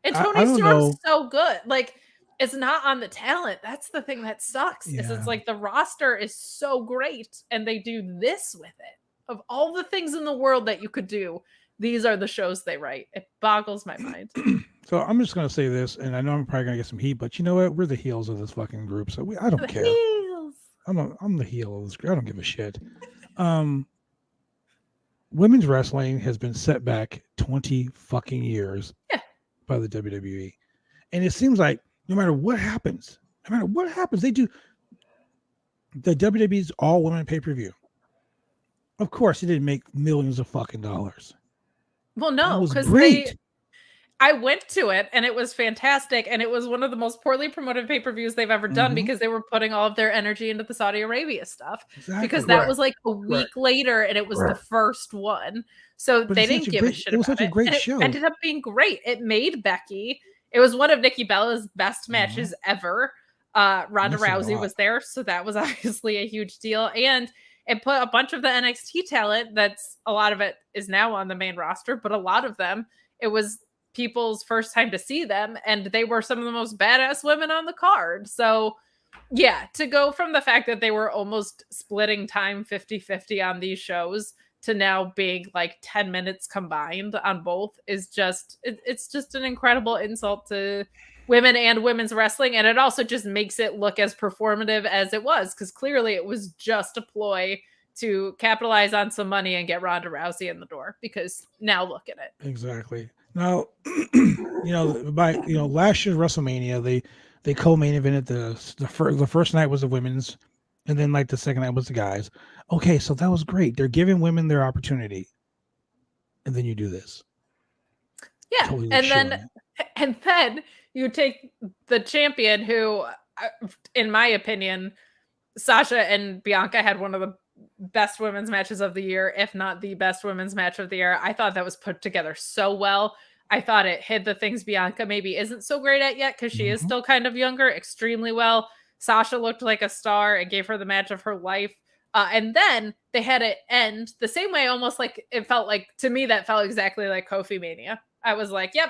And Toni Storm's so good. Like, it's not on the talent. That's the thing that sucks. Is it's like the roster is so great and they do this with it. Of all the things in the world that you could do, these are the shows they write. It boggles my mind. So I'm just gonna say this, and I know I'm probably gonna get some heat, but you know what? We're the heels of this fucking group, so I don't care. Heels. I'm the heel of this group. I don't give a shit. Women's wrestling has been set back 20 fucking years by the WWE, and it seems like no matter what happens, no matter what happens, they do the WWE's all women pay-per-view. Of course, it didn't make millions of fucking dollars. Well, no, because I went to it and it was fantastic. And it was one of the most poorly promoted pay-per-views they've ever done because they were putting all of their energy into the Saudi Arabia stuff. Exactly. Because that was like a week later and it was the first one. So they didn't give a shit about it. It was such a great show. It ended up being great. It made Becky. It was one of Nikki Bella's best matches ever. Ronda Rousey was there. So that was obviously a huge deal. And it put a bunch of the NXT talent that's a lot of it is now on the main roster, but a lot of them, it was people's first time to see them, and they were some of the most badass women on the card. So yeah, to go from the fact that they were almost splitting time 50-50 on these shows to now being like 10 minutes combined on both is just it's just an incredible insult to women and women's wrestling. And it also just makes it look as performative as it was, because clearly it was just a ploy to capitalize on some money and get Ronda Rousey in the door, because now look at it. Exactly. Now, last year's WrestleMania, they co-main evented the first night was the women's, and then like the second night was the guys. Okay, so that was great. They're giving women their opportunity, and then you do this. Yeah, totally and then you take the champion, who, in my opinion, Sasha and Bianca had one of the best women's matches of the year, if not the best women's match of the year. I thought that was put together so well. I thought it hid the things Bianca maybe isn't so great at yet, because she is still kind of younger, extremely well. Sasha looked like a star and gave her the match of her life. And then they had it end the same way, almost like it felt like, to me, that felt exactly like Kofi Mania. I was like, yep,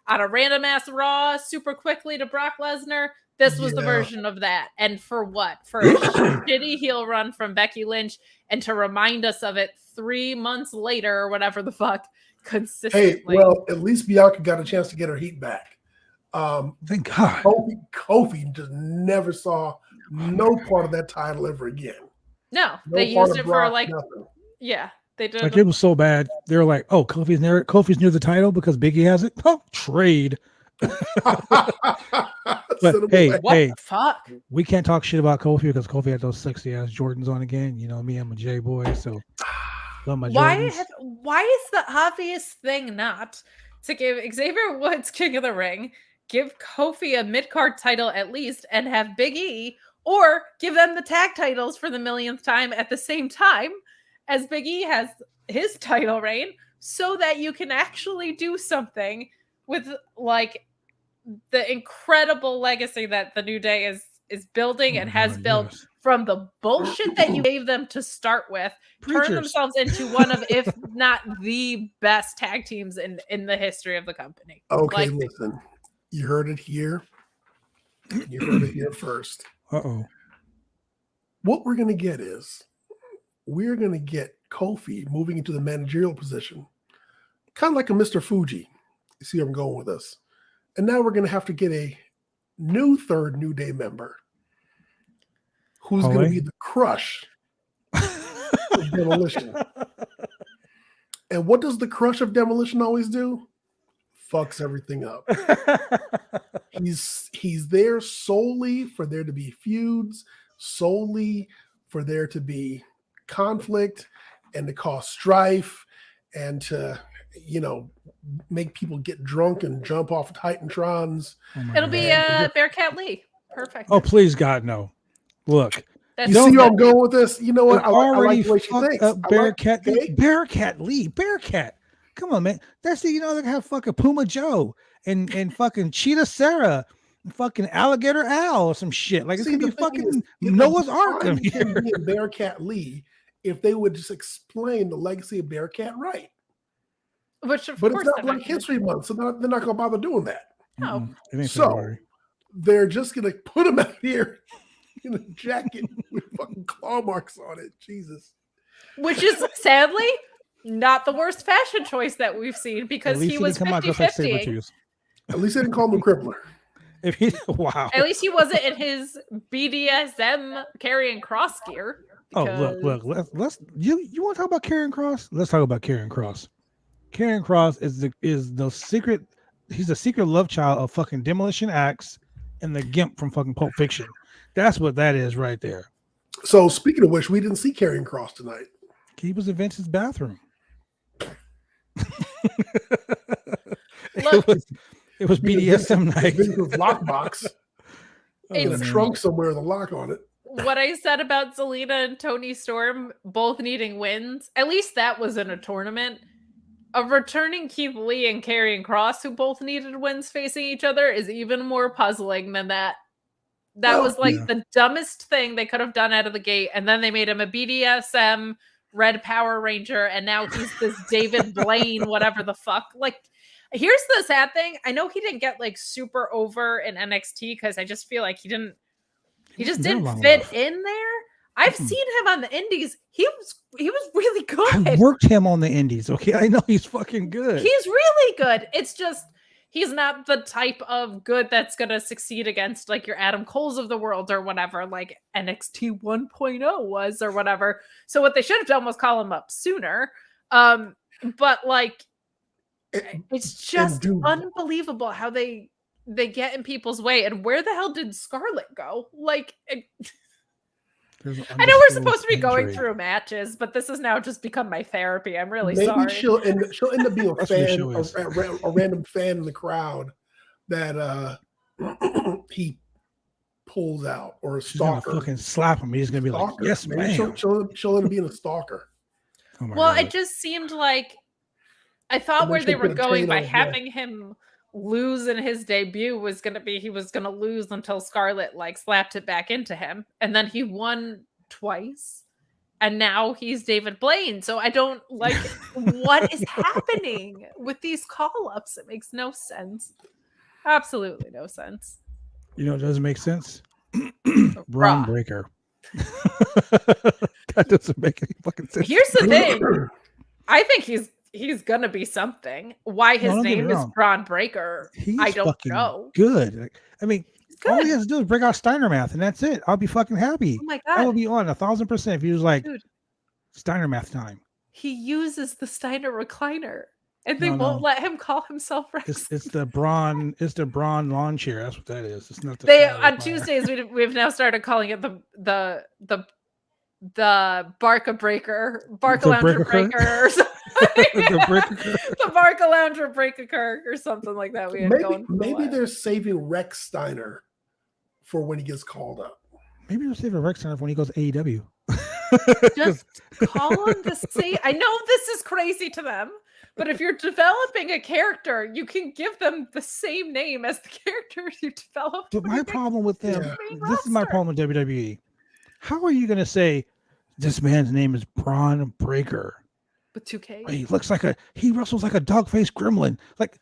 on a random ass Raw, super quickly to Brock Lesnar. This was the version of that. And for what? For a shitty heel run from Becky Lynch, and to remind us of it 3 months later or whatever the fuck, consistently. Hey, well, at least Bianca got a chance to get her heat back. Thank God. Kofi just never saw no part of that title ever again. No, they used it for like, yeah, they did. Like, it was so bad. They were like, "Oh, Kofi's near the title because Biggie has it." Oh, trade. But hey, the fuck? We can't talk shit about Kofi because Kofi had those sexy ass Jordans on again. You know me, I'm a J boy, so love my Jordans. Why is the obvious thing not to give Xavier Woods King of the Ring, give Kofi a mid-card title at least, and have Big E, or give them the tag titles for the millionth time at the same time as Big E has his title reign, so that you can actually do something with like the incredible legacy that the New Day is building and has built from the bullshit that you gave them to start with. Turn themselves into one of, if not the best tag teams in the history of the company. Okay, listen, you heard it here. You heard it here first. What we're going to get is we're going to get Kofi moving into the managerial position, kind of like a Mr. Fuji. You see where I'm going with this. And now we're going to have to get a new third New Day member who's going to be the Crush of Demolition. And what does the Crush of Demolition always do? Fucks everything up. He's there solely for there to be feuds, solely for there to be conflict and to cause strife and to, make people get drunk and jump off Titantrons. It'll be Bearcat Lee. Perfect. Oh, please, God, no. Look. You see where I'm going with this? You know what? I like the way she thinks. Bearcat Lee. Bearcat. Come on, man. That's they have fucking Puma Joe and fucking Cheetah Sarah and fucking Alligator Al or some shit. Like, it's going to be fucking Noah's Ark in here. Bearcat Lee, if they would just explain the legacy of Bearcat right. But it's not Black History Month, so they're not going to bother doing that. No. So they're just going to put him out here in a jacket with fucking claw marks on it. Jesus. Which is sadly not the worst fashion choice that we've seen, because he was 50-50. At least they didn't call him a crippler. Wow. At least he wasn't in his BDSM carrying cross gear. Because... Oh, look. Let's you want to talk about Karrion Kross? Let's talk about Karrion Kross. Karrion Kross is the secret. He's the secret love child of fucking Demolition Axe and the Gimp from fucking Pulp Fiction. That's what that is right there. So speaking of which, we didn't see Karrion Kross tonight. He was in Vince's bathroom. Look, it was BDSM night. Vince's lockbox in a It's- trunk somewhere with a lock on it. what I said about Zelina and Toni Storm both needing wins, at least that was in a tournament. Of returning Keith Lee and Karrion Kross, who both needed wins facing each other, is even more puzzling than that. That was like the dumbest thing they could have done out of the gate. And then they made him a BDSM Red Power Ranger, and now he's this David Blaine, whatever the fuck. Like, here's the sad thing. I know he didn't get like super over in NXT because I just feel like he just didn't fit in there. I've seen him on the indies. He was really good. I worked him on the indies. Okay, I know he's fucking good. He's really good. It's just he's not the type of good that's gonna succeed against like your Adam Coles of the world or whatever, like NXT 1.0 was or whatever. So what they should have done was call him up sooner. But like it's just unbelievable how they get in people's way. And where the hell did Scarlett go? Like I know we're supposed to be going through matches, but this has now just become my therapy. I'm really sorry. Maybe she'll end up being a fan, a random fan in the crowd that he pulls out, or a stalker. Fucking slap him. He's gonna be like, "Yes, ma'am." She'll end up being a stalker. Oh well, it just seemed like I thought where they were going by having him lose in his debut was going to be he was going to lose until Scarlett like slapped it back into him, and then he won twice, and now he's David Blaine. So I don't like what is happening with these call-ups. It makes no sense. Absolutely no sense. You know, it doesn't make sense. Braun Breaker. That doesn't make any fucking sense. Here's the thing. I think he's gonna be something. Why his name is Braun Breaker, I don't know. Good. I mean, all he has to do is bring out Steiner Math, and that's it. I'll be fucking happy. Oh my god, I will be on 1,000% if he was like, Steiner Math time. He uses the Steiner recliner, and they won't let him call himself Rex. It's the Braun. It's the Braun lawn chair. That's what that is. It's not the. They on Tuesdays we've now started calling it the Barca Breaker, Barca Lounger Breaker, or something. The Barca Lounger Breaker, or something like that. We had maybe they're saving Rex Steiner for when he gets called up. Maybe they're saving Rex Steiner for when he goes to AEW. Just call him the same. I know this is crazy to them, but if you're developing a character, you can give them the same name as the characters you developed. But my problem with them, this is my problem with WWE. How are you going to say this man's name is Braun Breaker? With 2K? He wrestles like a dog-faced gremlin. Like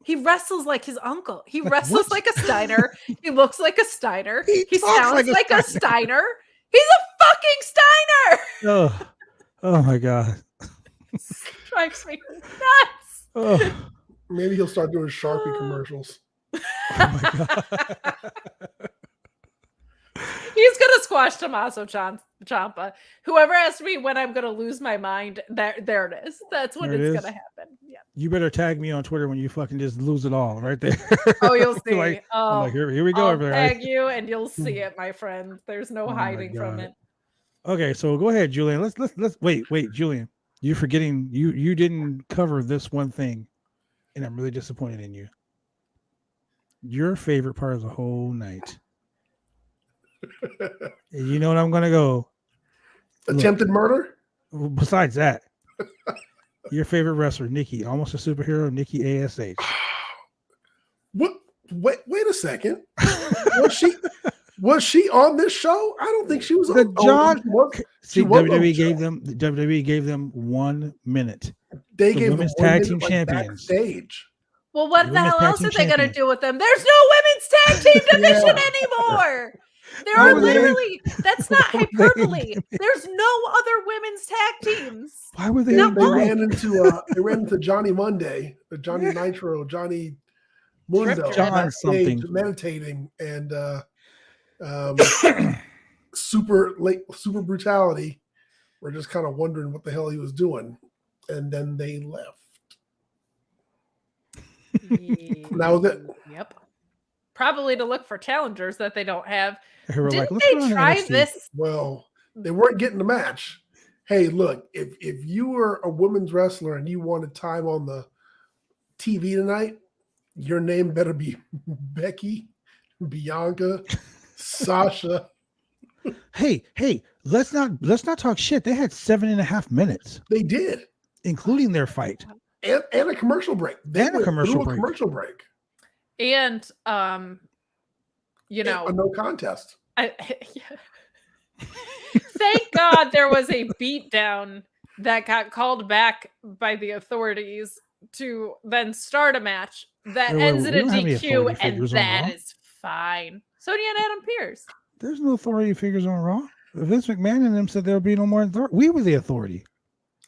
he wrestles like his uncle. He wrestles like a Steiner. He looks like a Steiner. He sounds like a Steiner. He's a fucking Steiner. Oh my god. Drives me nuts. Oh. Maybe he'll start doing Sharpie commercials. Oh my god. He's gonna squash Tommaso Ciampa. Whoever asked me when I'm gonna lose my mind, there it is. That's when it's gonna happen. Yeah. You better tag me on Twitter when you fucking just lose it all right there. Oh, you'll see. I'm like, here we go. I'll tag you and you'll see it, my friend. There's no hiding from it. Okay, so go ahead, Julian. Let's wait, Julian. You're forgetting you didn't cover this one thing, and I'm really disappointed in you. Your favorite part of the whole night. You know what I'm gonna go? Attempted murder? Besides that, your favorite wrestler, Nikki, almost a superhero, Nikki ASH. What? Wait a second. Was she on this show? I don't think she was. WWE gave them 1 minute. They gave women's tag team champions. Backstage. Well, what the hell else are they going to do with them? There's no women's tag team division anymore. There are literally, that's not hyperbole. There's no other women's tag teams. Why were they? They ran into Johnny Monday, Johnny Nitro, Johnny Mundo, John something, meditating, and super brutality. We're just kind of wondering what the hell he was doing, and then they left. That was it. Yep. probably to look for challengers that they don't have. Didn't they put on try NXT. this? Well, they weren't getting the match. Hey, look, if you were a women's wrestler and you wanted time on the TV tonight, your name better be Becky, Bianca, Sasha. Hey, let's not talk shit. They had 7.5 minutes. They did, including their fight and a commercial break. They went through a commercial break, and you know, a no contest. Thank God there was a beatdown that got called back by the authorities to then start a match that ends in a DQ, and that is fine. Sonya and Adam Pearce. There's no authority figures on Raw. Vince McMahon and them said there would be no more authority. We were the authority.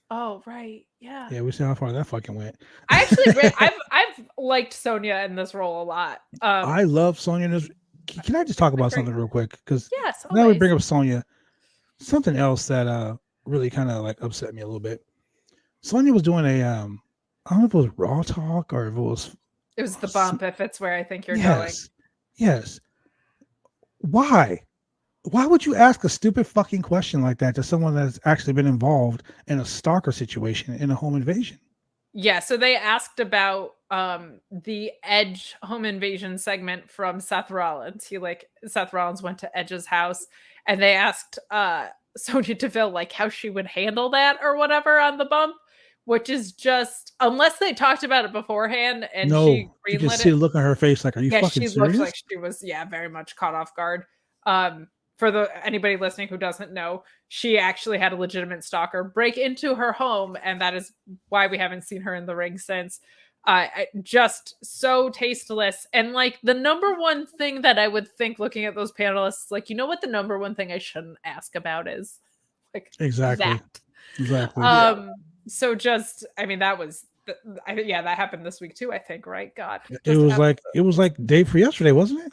Oh, right. Yeah. Yeah, we see how far that fucking went. I actually, I've liked Sonya in this role a lot. I love Sonya in this. Can I just talk about something real quick? Because yes, now we bring up Sonya. Something else that really kind of like upset me a little bit. Sonya was doing a I don't know if it was Raw Talk or if it was the bump, if it's where I think you're going. Yes. Why would you ask a stupid fucking question like that to someone that's actually been involved in a stalker situation in a home invasion? Yeah, so they asked about the Edge home invasion segment from Seth Rollins. Seth Rollins went to Edge's house, and they asked Sonya Deville like how she would handle that or whatever on the bump, which is just, unless they talked about it beforehand and she greenlit you can see the look on her face like, are you fucking serious? She looked like she was very much caught off guard. For anybody listening who doesn't know, she actually had a legitimate stalker break into her home, and that is why we haven't seen her in the ring since. Just so tasteless. And like the number one thing that I would think looking at those panelists, like, you know what the number one thing I shouldn't ask about is? Like exactly. So just, I mean, that was, that happened this week too, I think, right? God. It was like day for yesterday, wasn't it?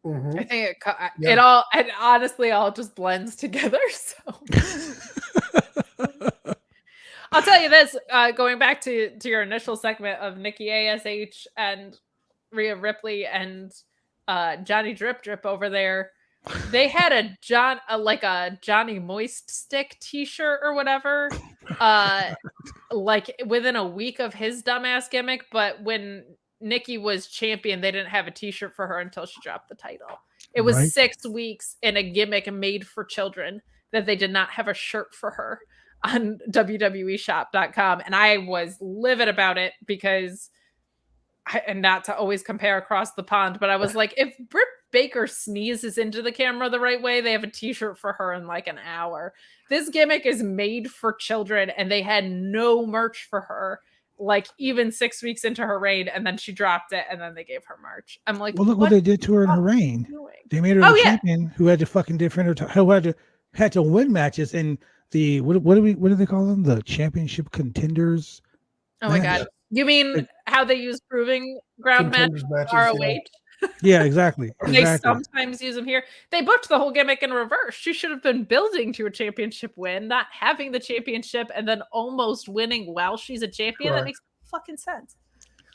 Mm-hmm. I think it honestly all just blends together. So I'll tell you this, going back to your initial segment of Nikki ASH and Rhea Ripley and Johnny Drip Drip over there, they had a Johnny Moist Stick t-shirt or whatever, like within a week of his dumbass gimmick. But when Nikki was champion, they didn't have a t-shirt for her until she dropped the title. It was 6 weeks in a gimmick made for children that they did not have a shirt for her on WWEshop.com. And I was livid about it because, and not to always compare across the pond, but I was like, if Britt Baker sneezes into the camera the right way, they have a t-shirt for her in like an hour. This gimmick is made for children, and they had no merch for her, like even 6 weeks into her reign, and then she dropped it, and then they gave her merch. I'm like, well, look what they did to her in her reign. They made her a champion who had to fucking defend her, who had to win matches in the what do they call them? The championship contenders. Oh my god! You mean how they use proving ground matches ROH? Yeah, exactly. They sometimes use them here. They booked the whole gimmick in reverse. She should have been building to a championship win, not having the championship and then almost winning while she's a champion. That makes fucking sense.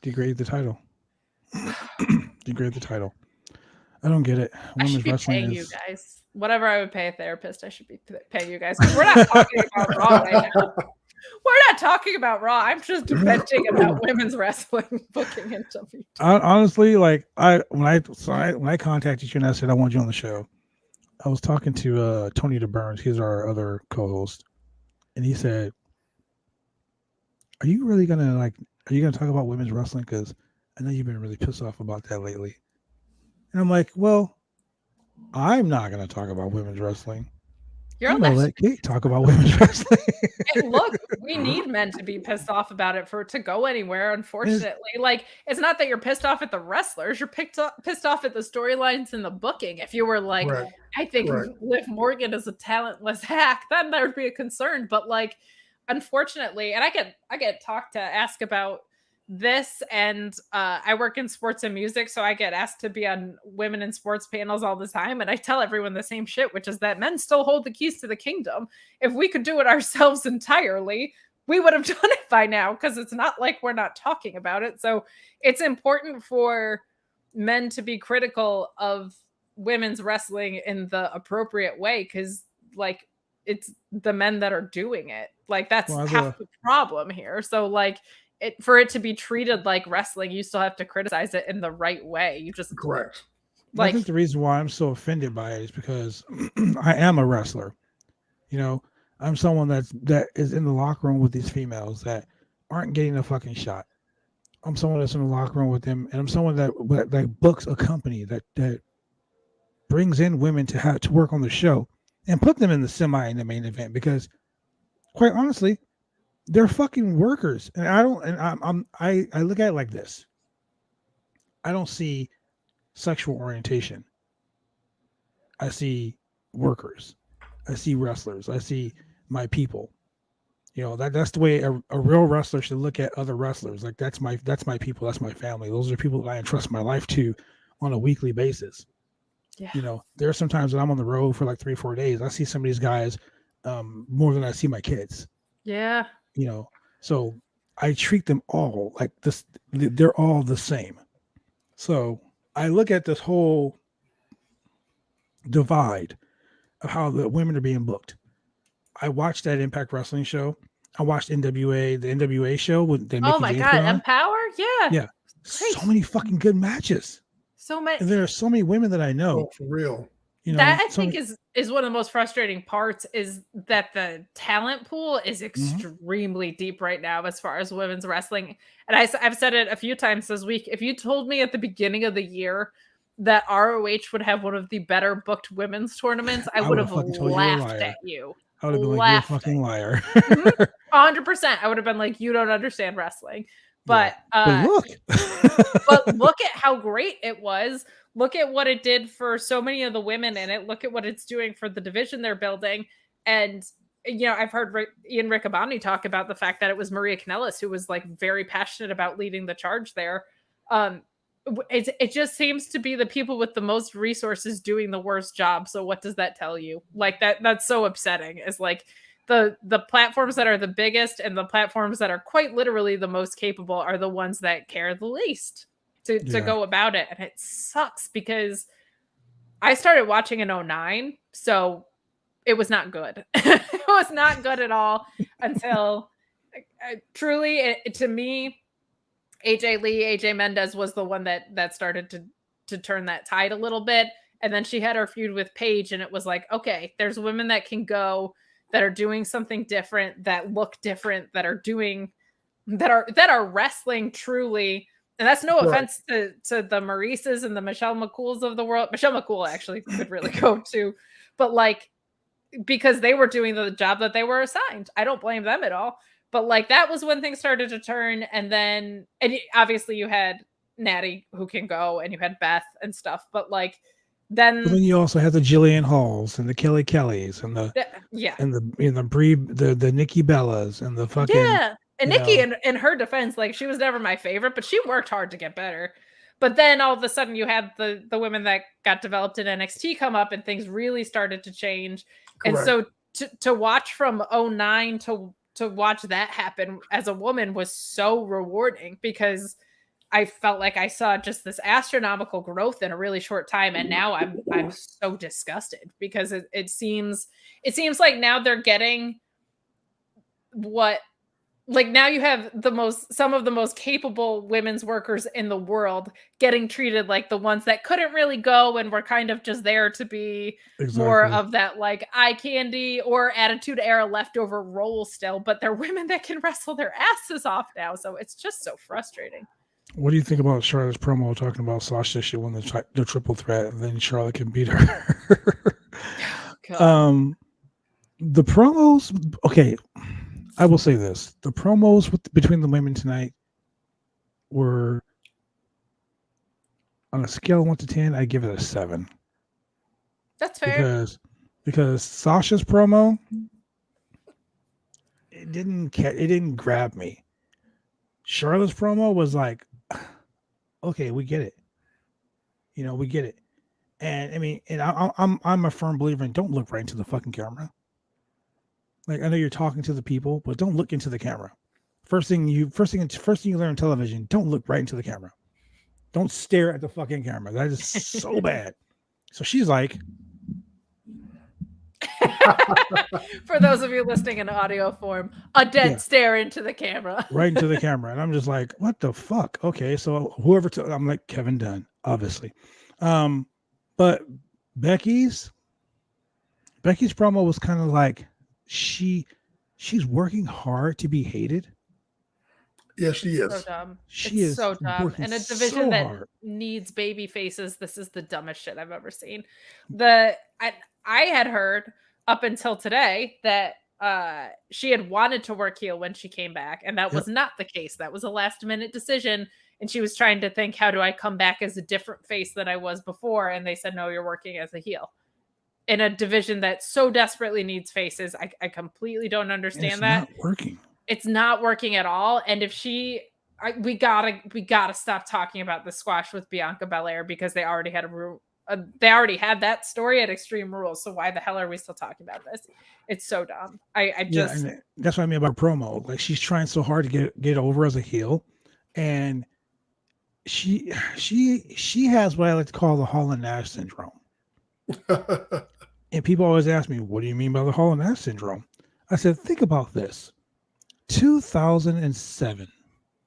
Degrade the title. Degrade the title. I don't get it. I should be paying you guys. Whatever I would pay a therapist, I should be paying you guys. We're not talking about Raw right now. We're not talking about Raw. I'm just venting about women's wrestling booking and WWE. Honestly, like when I contacted you and I said I want you on the show, I was talking to Tony DeBurns. He's our other co-host, and he said, "Are you gonna talk about women's wrestling? Because I know you've been really pissed off about that lately." And I'm like, "Well, I'm not gonna talk about women's wrestling. I'm gonna let Kate talk about women's wrestling." And look, we need men to be pissed off about it for it to go anywhere. Unfortunately, like it's not that you're pissed off at the wrestlers; you're pissed off at the storylines and the booking. If you were like, I think Liv Morgan is a talentless hack, then there would be a concern. But like, unfortunately, and I get talked to ask about this, and I work in sports and music, so I get asked to be on women in sports panels all the time, and I tell everyone the same shit, which is that men still hold the keys to the kingdom. If we could do it ourselves entirely, we would have done it by now, because it's not like we're not talking about it. So it's important for men to be critical of women's wrestling in the appropriate way, because like it's the men that are doing it. Like that's half the problem here. So like for it to be treated like wrestling, you still have to criticize it in the right way. You just correct. I think the reason why I'm so offended by it is because I am a wrestler. You know, I'm someone that is in the locker room with these females that aren't getting a fucking shot. I'm someone that's in the locker room with them, and I'm someone that books a company that brings in women to work on the show and put them in the main event, because quite honestly, they're fucking workers. And I look at it like this. I don't see sexual orientation. I see workers. I see wrestlers. I see my people. You know, that's the way a real wrestler should look at other wrestlers. Like that's my people. That's my family. Those are people that I entrust my life to on a weekly basis. Yeah. You know, there are some times when I'm on the road for like 3-4 days. I see some of these guys more than I see my kids. Yeah. You know, so I treat them all like this. They're all the same. So I look at this whole divide of how the women are being booked. I watched that Impact Wrestling show. I watched NWA, the NWA show with the Oh my God, Empower? Yeah. Yeah. So many fucking good matches. So many. And there are so many women that I know. Oh, for real. You know, that I think is one of the most frustrating parts, is that the talent pool is extremely deep right now as far as women's wrestling. And I've said it a few times this week. If you told me at the beginning of the year that ROH would have one of the better booked women's tournaments, I would have laughed at you. I would have been like, you're a fucking liar. 100%. I would have been like, you don't understand wrestling. But, look. But look at how great it was. Look at what it did for so many of the women in it. Look at what it's doing for the division they're building. And, you know, I've heard Ian Riccaboni talk about the fact that it was Maria Kanellis who was like very passionate about leading the charge there. It just seems to be the people with the most resources doing the worst job. So what does that tell you? Like that's so upsetting. Is like the platforms that are the biggest and the platforms that are quite literally the most capable are the ones that care the least to go about it. And it sucks because I started watching in 2009. So it was not good. It was not good at all until truly to me, AJ Mendez was the one that started to turn that tide a little bit. And then she had her feud with Paige, and it was like, okay, there's women that can go, that are doing something different, that look different, that are wrestling truly. And that's no offense to the Maurices and the Michelle McCools of the world. Michelle McCool actually could really go too, but like, because they were doing the job that they were assigned. I don't blame them at all. But like that was when things started to turn. And then obviously you had Natty who can go, and you had Beth and stuff. But like then you also had the Jillian Halls and the Kelly Kellys and the Brie, the Nikki Bellas and the fucking And Nikki in her defense, like she was never my favorite, but she worked hard to get better. But then all of a sudden you had the women that got developed in NXT come up, and things really started to change. Correct. And so to watch from 2009 to watch that happen as a woman was so rewarding, because I felt like I saw just this astronomical growth in a really short time. And now I'm so disgusted, because it seems like now they're getting what, like now you have some of the most capable women's workers in the world getting treated like the ones that couldn't really go and were kind of just there to be more of that like eye candy or attitude era leftover role still, but they're women that can wrestle their asses off now. So it's just so frustrating. What do you think about Charlotte's promo talking about Sasha? She won the triple threat, and then Charlotte can beat her. The promos, okay. I will say this: the promos between the women tonight were, on a scale of 1 to 10, I give it a 7. That's fair. Because Sasha's promo, it didn't grab me. Charlotte's promo was like, okay, we get it. You know, we get it. And I mean, and I'm a firm believer in don't look right into the fucking camera. Like, I know you're talking to the people, but don't look into the camera. First thing you learn on television, don't look right into the camera. Don't stare at the fucking camera. That is so bad. So she's like, for those of you listening in audio form, a dead stare into the camera. Right into the camera. And I'm just like, what the fuck? Okay. So whoever, I'm like, Kevin Dunn, obviously. But Becky's promo was kind of like, she's working hard to be hated. Yes, she is. So dumb. She is so dumb. In a division so that hard. needs baby faces, this is the dumbest shit I've ever seen. I had heard up until today that she had wanted to work heel when she came back, and that was not the case. That was a last minute decision, and she was trying to think, how do I come back as a different face than I was before? And they said, no, you're working as a heel. In a division that so desperately needs faces, I completely don't understand that. It's not working. It's not working at all. And if we gotta stop talking about the squash with Bianca Belair, because they already had had that story at Extreme Rules. So why the hell are we still talking about this? It's so dumb. I just and that's what I mean about promo. Like, she's trying so hard to get over as a heel, and she has what I like to call the Hall and Nash syndrome. And people always ask me, what do you mean by the Hall and Nash syndrome? I said, think about this. 2007,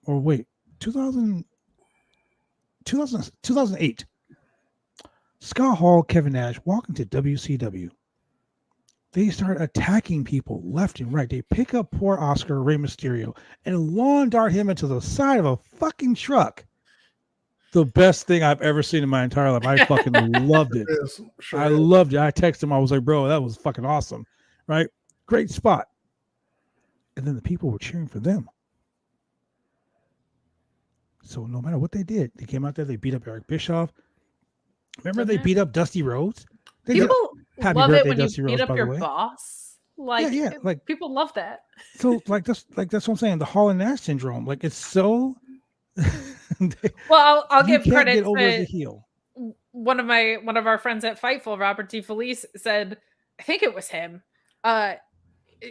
or wait, 2008. Scott Hall, Kevin Nash walk into WCW. They start attacking people left and right. They pick up poor Oscar, Rey Mysterio, and lawn dart him into the side of a fucking truck. The best thing I've ever seen in my entire life. I fucking loved it. I loved it. I texted him. I was like, bro, that was fucking awesome. Right? Great spot. And then the people were cheering for them. So no matter what they did, they came out there, they beat up Eric Bischoff. Remember they beat up Dusty Rhodes? People Happy love birthday, it when Dusty you beat Rhodes, up by the your way. boss. Like, like people love that. So that's what I'm saying. The Hall and Nash syndrome. Like, it's so. Well, I'll give credit get over to as a heel. One of our friends at Fightful, Robert D. Felice, said, I think it was him,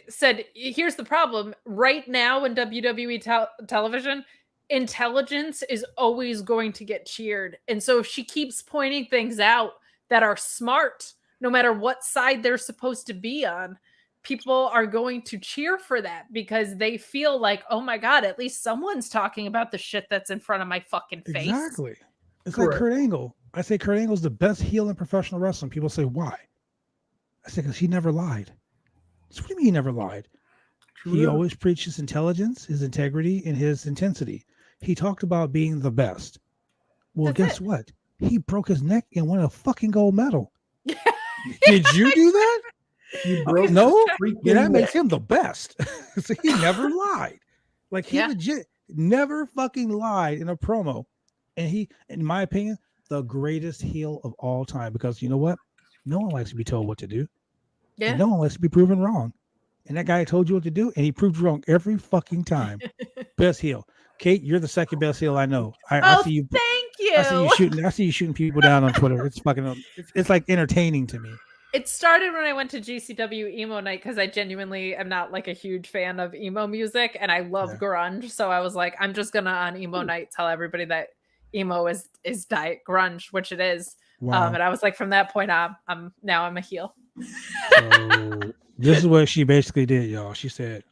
said, here's the problem. Right now in WWE television, intelligence is always going to get cheered. And so if she keeps pointing things out that are smart, no matter what side they're supposed to be on, people are going to cheer for that because they feel like, oh my God, at least someone's talking about the shit that's in front of my fucking face. Exactly. It's Correct. like Kurt Angle. I say Kurt Angle's the best heel in professional wrestling. People say, why? I say, because he never lied. So what do you mean he never lied? He always preached his intelligence, his integrity, and his intensity. He talked about being the best. Well, guess what? He broke his neck and won a fucking gold medal. Did you do that? You broke no? Yeah, that makes him the best. So he never lied. Like, he legit never fucking lied in a promo. And he, in my opinion, the greatest heel of all time. Because you know what? No one likes to be told what to do. Yeah. And no one likes to be proven wrong. And that guy told you what to do, and he proved you wrong every fucking time. Best heel. Kate, you're the second best heel I know. I see you. Thank you. I see you shooting people down on Twitter. It's fucking. It's like entertaining to me. It started when I went to GCW emo night because I genuinely am not like a huge fan of emo music, and I love grunge. So I was like, I'm just gonna on emo night tell everybody that emo is diet grunge, which it is. Wow. And I was like, from that point on, I'm a heel. So this is what she basically did, y'all. She said,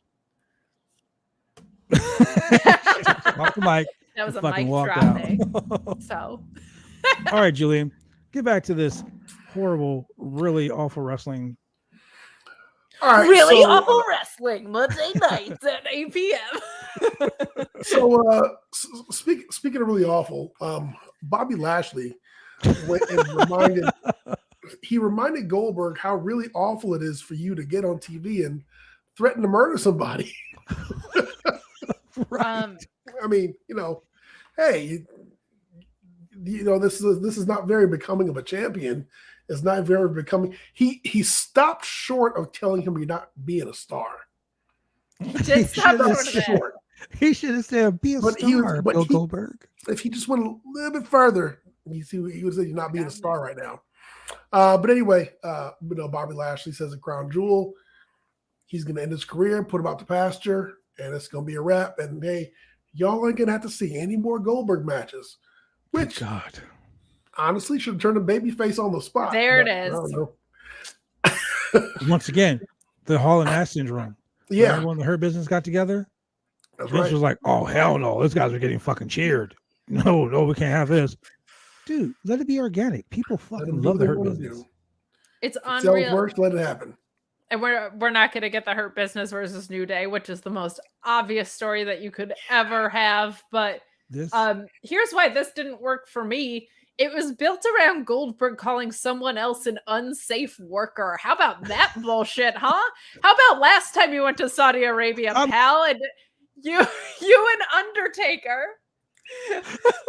off the mic. That was a fucking mic dropping. So, all right, Julian, get back to this horrible, really awful wrestling. All right, really awful wrestling Monday nights at 8 p.m. So, speaking of really awful, Bobby Lashley went and reminded Goldberg how really awful it is for you to get on TV and threaten to murder somebody. Right. I mean, hey, this is not very becoming of a champion. It's not very becoming. He stopped short of telling him you're not being a star. He did stop short. He should have said, "Be a star, Goldberg." If he just went a little bit further, you see, he would say, "You're not being a star right now." But anyway, Bobby Lashley says a crown jewel. He's going to end his career, put him out to pasture, and it's going to be a wrap. And hey, y'all ain't going to have to see any more Goldberg matches. Which, God, honestly, should have turned a babyface on the spot. There it but I don't is. know. once again, the Hall and Nash syndrome. When Yeah, everyone in the Hurt Business got together, that's Vince right. was like, "Oh hell no, those guys are getting fucking cheered. No, we can't have this." Dude, let it be organic. People Let fucking them do love what the they Hurt want to Business. do. It's Sells unreal. merch, let it happen. And we're not going to get the Hurt Business versus New Day, which is the most obvious story that you could ever have. But This here's why this didn't work for me. It was built around Goldberg calling someone else an unsafe worker. How about that bullshit, huh? How about last time you went to Saudi Arabia, pal, and you and Undertaker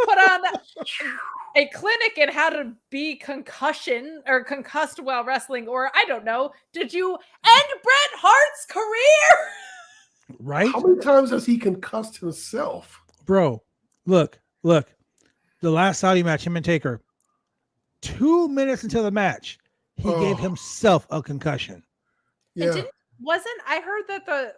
put on a clinic in how to be concussed while wrestling, or I don't know. Did you end Bret Hart's career? right, How many times has he concussed himself? bro? Look. The last Saudi match, him and Taker. 2 minutes into the match, he gave himself a concussion. Yeah. I heard that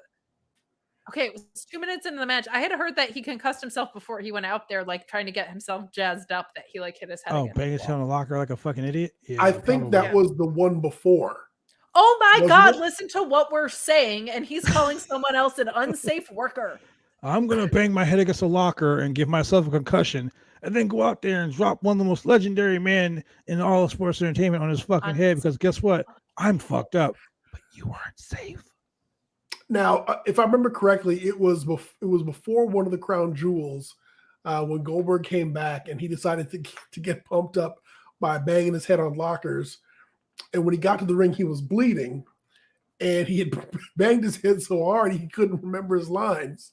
it was 2 minutes into the match. I had heard that he concussed himself before he went out there, like trying to get himself jazzed up, that he like hit his head. Oh, banging his head on the locker like a fucking idiot. Yeah, I think that was the one before. Oh my Wasn't God, it? listen to what we're saying. And he's calling someone else an unsafe worker. I'm gonna bang my head against a locker and give myself a concussion, and then go out there and drop one of the most legendary men in all of sports entertainment on his fucking head, because guess what? I'm fucked up, but you aren't safe. Now, if I remember correctly, it was before one of the crown jewels when Goldberg came back and he decided to get pumped up by banging his head on lockers. And when he got to the ring, he was bleeding, and he had banged his head so hard he couldn't remember his lines.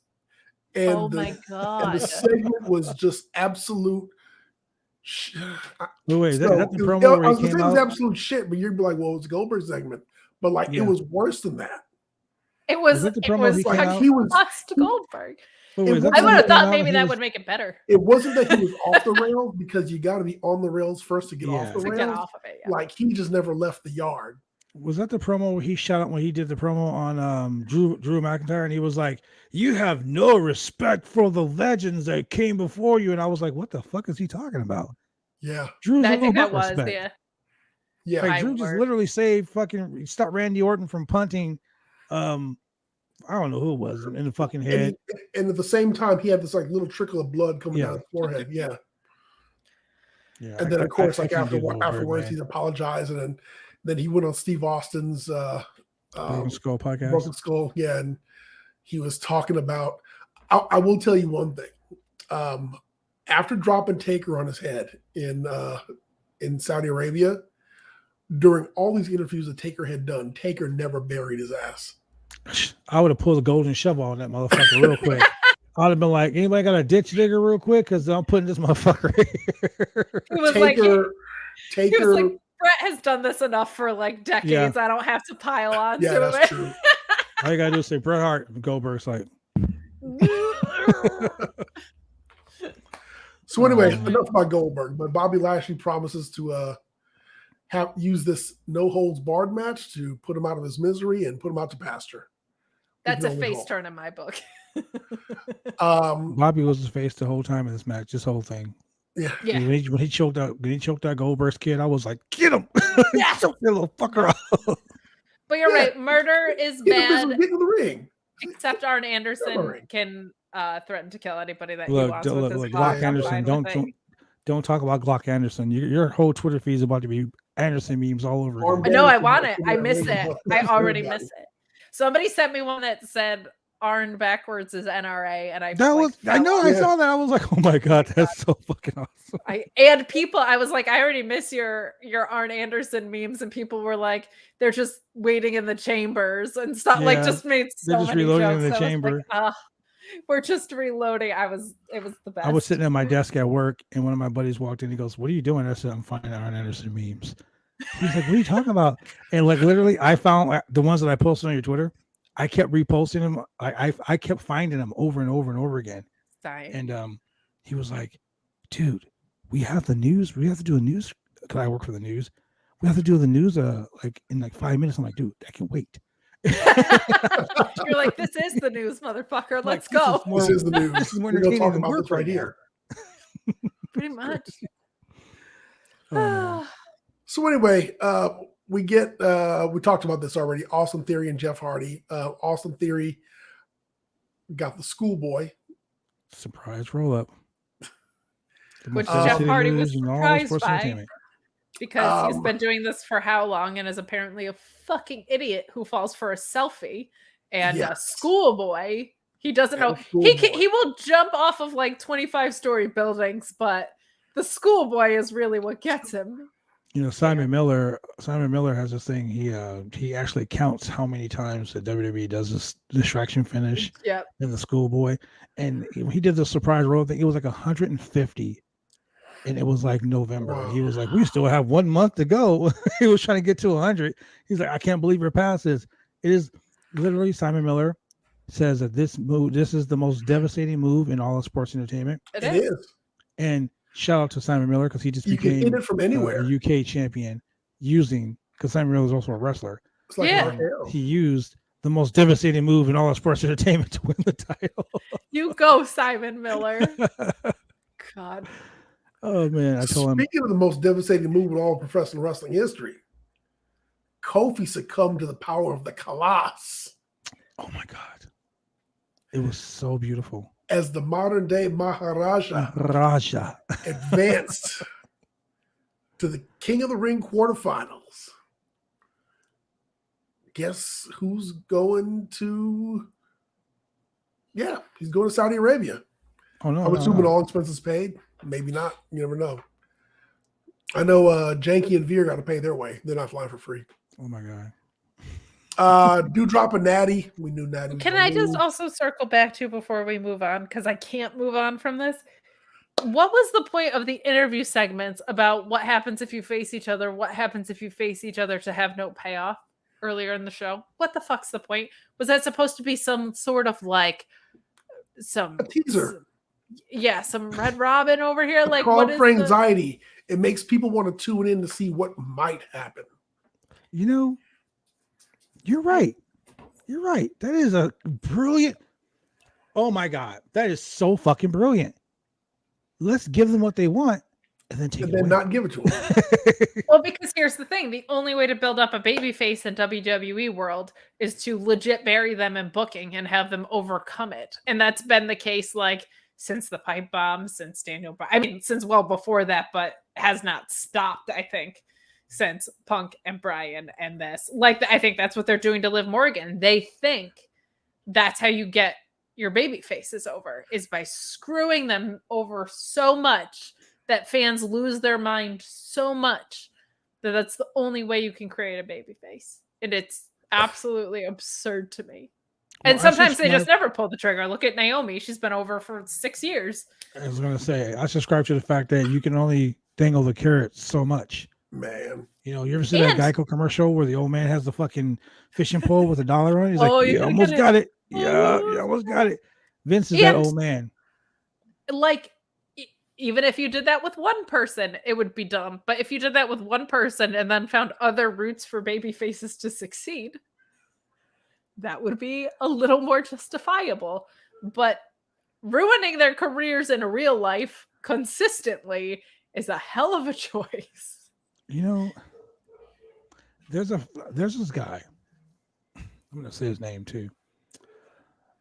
And my God. And the segment was just absolute. Wait, is that the promo where he came It was out? absolute shit, but you'd be like, well, it's Goldberg's segment. But like, it was worse than that. It was that the promo he came out? He was Goldberg. Wait, is that I the would one have he thought came out maybe and that he would make it better. It wasn't that he was off the rails, because you got to be on the rails first to get off the To rails. get off of it, yeah. Like, he just never left the yard. Was that the promo where he shot out when he did the promo on Drew McIntyre, and he was like, "You have no respect for the legends that came before you," and I was like, "What the fuck is he talking about?" Yeah, Drew's I all think that about was, respect. yeah. Like Drew just literally saved stopped Randy Orton from punting. I don't know who it was in the fucking head. And at the same time, he had this like little trickle of blood coming down his forehead. Yeah. Yeah, And then of course, like can't do Goldberg, afterwards, man. he's apologizing, and then he went on Steve Austin's Broken Skull podcast. Broken Skull, yeah, and he was talking about. I will tell you one thing. After dropping Taker on his head in Saudi Arabia, during all these interviews that Taker had done, Taker never buried his ass. I would have pulled a golden shovel on that motherfucker real quick. I'd have been like, "Anybody got a ditch digger real quick? Because I'm putting this motherfucker here." It was Taker. He was like, Brett has done this enough for like decades. Yeah. I don't have to pile on Yeah, to that's it. true. All you gotta do is say Bret Hart, and Goldberg's like. So anyway, enough about Goldberg. But Bobby Lashley promises to use this no holds barred match to put him out of his misery and put him out to pasture. That's a face turn in my book. Bobby was his face the whole time in this match, this whole thing. Yeah. When he choked out Goldberg's kid, I was like, "Get him!" Yeah. Choke that little fucker out. But you're right. Murder is bad. Get in the ring. Except Arn Anderson can threaten to kill anybody that he Look, wants with his Glock Anderson. Don't talk about Glock Anderson. Your whole Twitter feed is about to be Anderson memes all over again. I know. I want it. I miss it. I already miss it. Somebody sent me one that said Arn backwards is NRA, and I saw that. I was like, oh my god, that's so fucking awesome. I was like, I already miss your Arn Anderson memes, and people were like, they're just waiting in the chambers and stuff. Like, just made so many reloading jokes. in the chamber. Like, we're just reloading. It was the best. I was sitting at my desk at work, and one of my buddies walked in. He goes, "What are you doing?" I said, "I'm finding Arn Anderson memes." He's like, "What are you talking about?" And like literally, I found the ones that I posted on your Twitter. I kept reposting them. I kept finding them over and over and over again. Sorry. And he was like, "Dude, we have the news. We have to do a news because I work for the news. We have to do the news like in like 5 minutes." I'm like, "Dude, I can wait." You're like, "This is the news, motherfucker. Let's go." This is the news. We're going to talk about this right here. Pretty much. Oh, So anyway, we talked about this already. Austin Theory and Jeff Hardy. Austin Theory got the schoolboy. surprise roll up. Which Jeff Hardy was surprised by. Because he's been doing this for how long and is apparently a fucking idiot who falls for a selfie. And a schoolboy, he doesn't know. He will jump off of like 25-story buildings, but the schoolboy is really what gets him. You know, Simon Miller has this thing. He actually counts how many times the WWE does this distraction finish in the schoolboy. And he did the surprise roll thing. It was like 150. And it was like November. Wow. He was like, we still have 1 month to go. He was trying to get to 100. He's like, I can't believe your pass is. It is literally Simon Miller says that this is the most devastating move in all of sports entertainment. It is. And shout out to Simon Miller because he just became hit it from anywhere. A UK champion because Simon Miller is also a wrestler. It's like he used the most devastating move in all of sports entertainment to win the title. You go, Simon Miller. God. Oh man, I told him. Speaking of the most devastating move in all of professional wrestling history, Kofi succumbed to the power of the Colossus. Oh my God. It was so beautiful. As the modern day Maharaja advanced to the King of the Ring quarterfinals. Guess who's going to? Yeah, he's going to Saudi Arabia. Oh no! I'm assuming all expenses paid. Maybe not. You never know. I know Janky and Veer got to pay their way. They're not flying for free. Oh my God. Dewdrop and Natty. We knew Natty. Can I just also circle back to before we move on? Because I can't move on from this. What was the point of the interview segments about what happens if you face each other? What happens if you face each other to have no payoff earlier in the show? What the fuck's the point? Was that supposed to be some sort of like a teaser? Some Red Robin over here. Like call for anxiety. It makes people want to tune in to see what might happen. You know, you're right. You're right. That is a brilliant. Oh my God, that is so fucking brilliant. Let's give them what they want and then take it away. Not give it to them. Well, because here's the thing: the only way to build up a babyface in WWE world is to legit bury them in booking and have them overcome it, and that's been the case like since the pipe bomb, since since well before that, but has not stopped. I think since Punk and Bryan and this, I think that's what they're doing to Liv Morgan. They think that's how you get your baby faces over, is by screwing them over so much that fans lose their mind so much that that's the only way you can create a baby face. And it's absolutely absurd to me. And sometimes they just never pull the trigger. Look at Naomi. She's been over for 6 years. I was going to say, I subscribe to the fact that you can only dangle the carrot so much. Man. You know, you ever see that Geico commercial where the old man has the fucking fishing pole with $1 on it? He's like, you almost got it. Yeah, you almost got it. Vince is that old man. Like, even if you did that with one person, it would be dumb. But if you did that with one person and then found other routes for baby faces to succeed, that would be a little more justifiable. But ruining their careers in real life consistently is a hell of a choice. You know, there's this guy. I'm going to say his name too.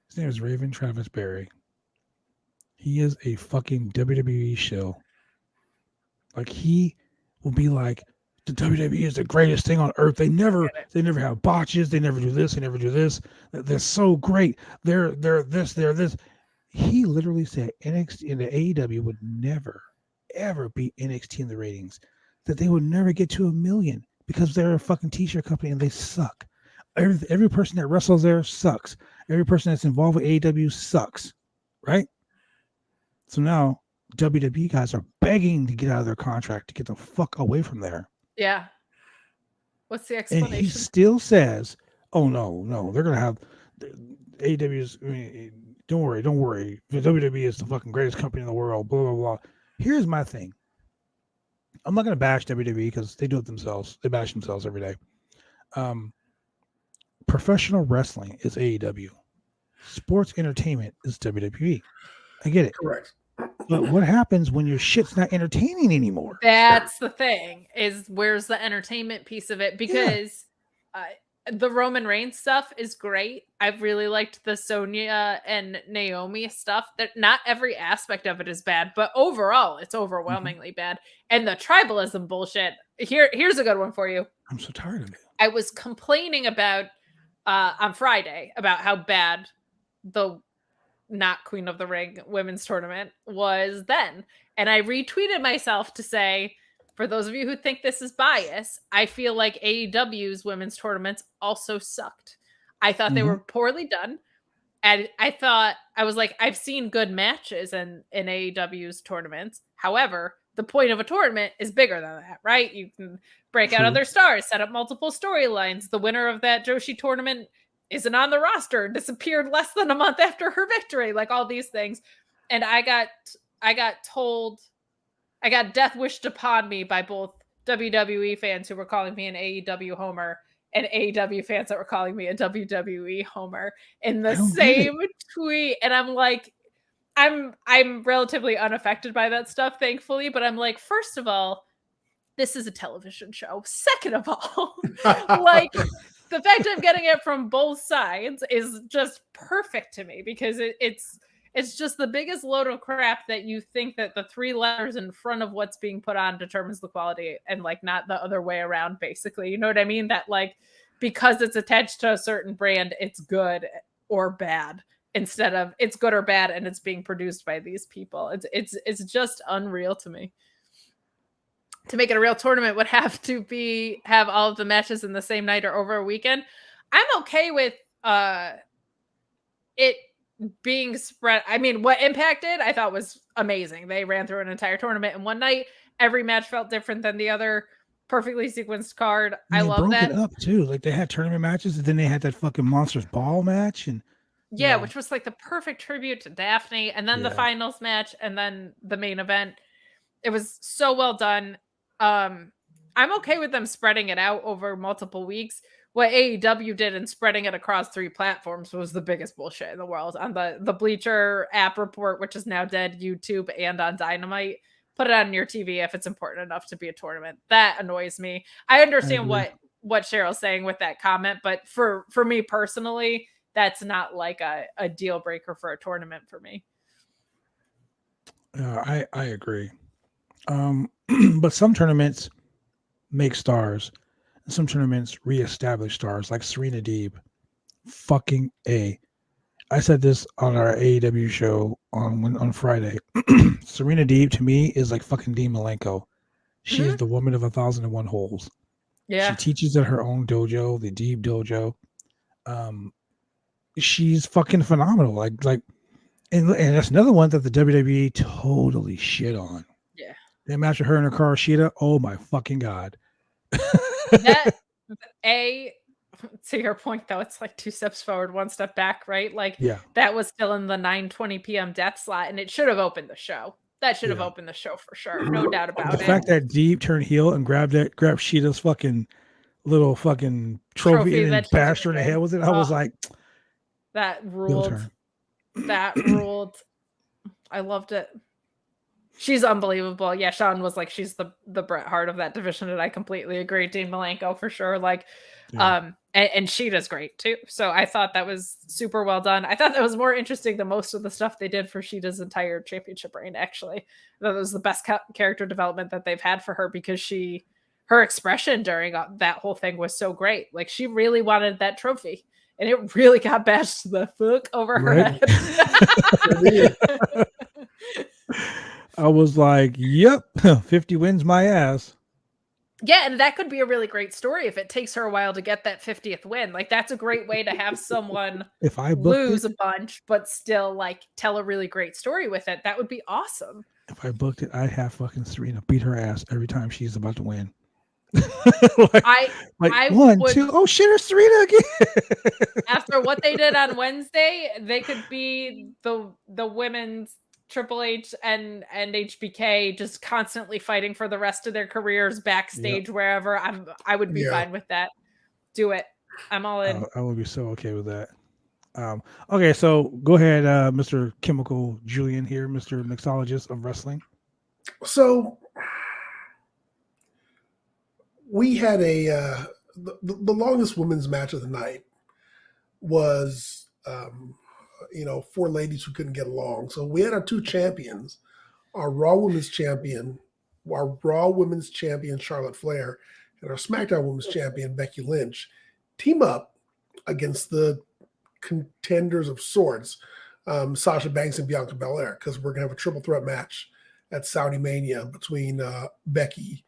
His name is Raven Travis Berry. He is a fucking WWE shill. Like, he will be like, the WWE is the greatest thing on earth. They never have botches. They never do this. They never do this. They're so great. They're this. He literally said NXT and the AEW would never, ever beat NXT in the ratings. That they would never get to 1 million because they're a fucking t-shirt company and they suck. Every person that wrestles there sucks. Every person that's involved with AEW sucks. Right? So now WWE guys are begging to get out of their contract to get the fuck away from there. Yeah. What's the explanation? And he still says, oh, no, they're going to have AEW's, don't worry. The WWE is the fucking greatest company in the world, blah, blah, blah. Here's my thing. I'm not going to bash WWE because they do it themselves. They bash themselves every day. Professional wrestling is AEW. Sports entertainment is WWE. I get it. Correct. But what happens when your shit's not entertaining anymore? That's the thing, is where's the entertainment piece of it? Because the Roman Reigns stuff is great. I've really liked the Sonya and Naomi stuff. That not every aspect of it is bad, but overall it's overwhelmingly bad. And the tribalism bullshit. Here's a good one for you. I'm so tired of it. I was complaining about on Friday about how bad the not Queen of the Ring women's tournament was then. And I retweeted myself to say, for those of you who think this is bias, I feel like AEW's women's tournaments also sucked. I thought they were poorly done. And I was like, I've seen good matches in AEW's tournaments. However, the point of a tournament is bigger than that, right? You can break out other stars, set up multiple storylines. The winner of that Joshi tournament isn't on the roster, disappeared less than a month after her victory, like all these things. And I got death wished upon me by both WWE fans who were calling me an AEW homer and AEW fans that were calling me a WWE homer in the same tweet. And I'm like, I'm relatively unaffected by that stuff, thankfully. But I'm like, first of all, this is a television show. Second of all, like the fact I'm getting it from both sides is just perfect to me, because it's just the biggest load of crap that you think that the three letters in front of what's being put on determines the quality, and like not the other way around, basically. You know what I mean? That like, because it's attached to a certain brand, it's good or bad, instead of it's good or bad and it's being produced by these people. It's just unreal to me. To make it a real tournament would have to have all of the matches in the same night or over a weekend. I'm okay with it being spread. I mean, what Impact did, I thought was amazing. They ran through an entire tournament in one night. Every match felt different than the other. Perfectly sequenced card. I love that. It up too. Like they had tournament matches, and then they had that fucking Monsters Ball match, and which was like the perfect tribute to Daphne, and then the finals match, and then the main event. It was so well done. I'm okay with them spreading it out over multiple weeks. What AEW did in spreading it across 3 platforms was the biggest bullshit in the world. On the Bleacher app report, which is now dead, YouTube, and on Dynamite, put it on your TV if it's important enough to be a tournament. That annoys me. I understand what Cheryl's saying with that comment, but for me personally, that's not like a deal breaker for a tournament for me. I agree. But some tournaments make stars, and some tournaments reestablish stars, like Serena Deeb. Fucking A. I said this on our AEW show on Friday. Serena Deeb to me is like fucking Dean Malenko. She is the woman of 1,001 holes. Yeah. She teaches at her own dojo, the Deeb dojo. She's fucking phenomenal. Like, and that's another one that the WWE totally shit on. Yeah. That match of her and her Karashita. Oh my fucking God. To your point though, it's like 2 steps forward, 1 step back, right? Like that was still in the 9:20 p.m. death slot, and it should have opened the show. That should have opened the show for sure. No doubt about it. The fact that Deeb turned heel and grabbed Sheeta's fucking little fucking trophy and bashed her in the head with it. I was like, that ruled. That ruled. I loved it. She's unbelievable. Yeah, Sean was like, she's the Bret Hart of that division, and I completely agree. Dean Malenko for sure. Like, and she does great too. So I thought that was super well done. I thought that was more interesting than most of the stuff they did for Sheeta's entire championship reign. Actually, I thought it was the best character development that they've had for her, because her expression during that whole thing was so great. Like, she really wanted that trophy, and it really got bashed the fuck over her head. I was like, yep, 50 wins my ass. Yeah, and that could be a really great story if it takes her a while to get that 50th win. Like, that's a great way to have someone lose a bunch, but still, like, tell a really great story with it. That would be awesome. If I booked it, I'd have fucking Serena beat her ass every time she's about to win. I 1, 2, oh shit, it's Serena again. After what they did on Wednesday, they could be the women's Triple H and HBK just constantly fighting for the rest of their careers backstage, wherever. I would be fine with that. Do it. I'm all in. I would be so okay with that. Okay, so go ahead, Mr. Chemical Julian here, Mr. Mixologist of wrestling. So we had the longest women's match of the night was, 4 ladies who couldn't get along. So we had our 2 champions, our Raw Women's Champion Charlotte Flair and our SmackDown Women's Champion Becky Lynch team up against the contenders of sorts, Sasha Banks and Bianca Belair, because we're going to have a triple threat match at Saudi Mania between Becky,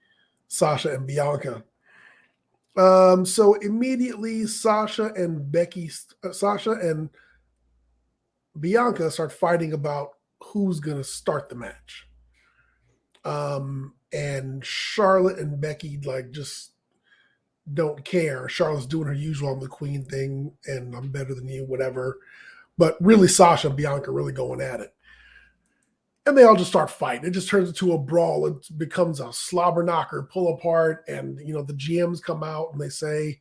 Sasha, and Bianca. So immediately Sasha and Bianca start fighting about who's going to start the match. And Charlotte and Becky just don't care. Charlotte's doing her usual on the queen thing and I'm better than you, whatever. But really Sasha and Bianca really going at it. And they all just start fighting. It just turns into a brawl. It becomes a slobber knocker, pull apart. And, the GMs come out and they say,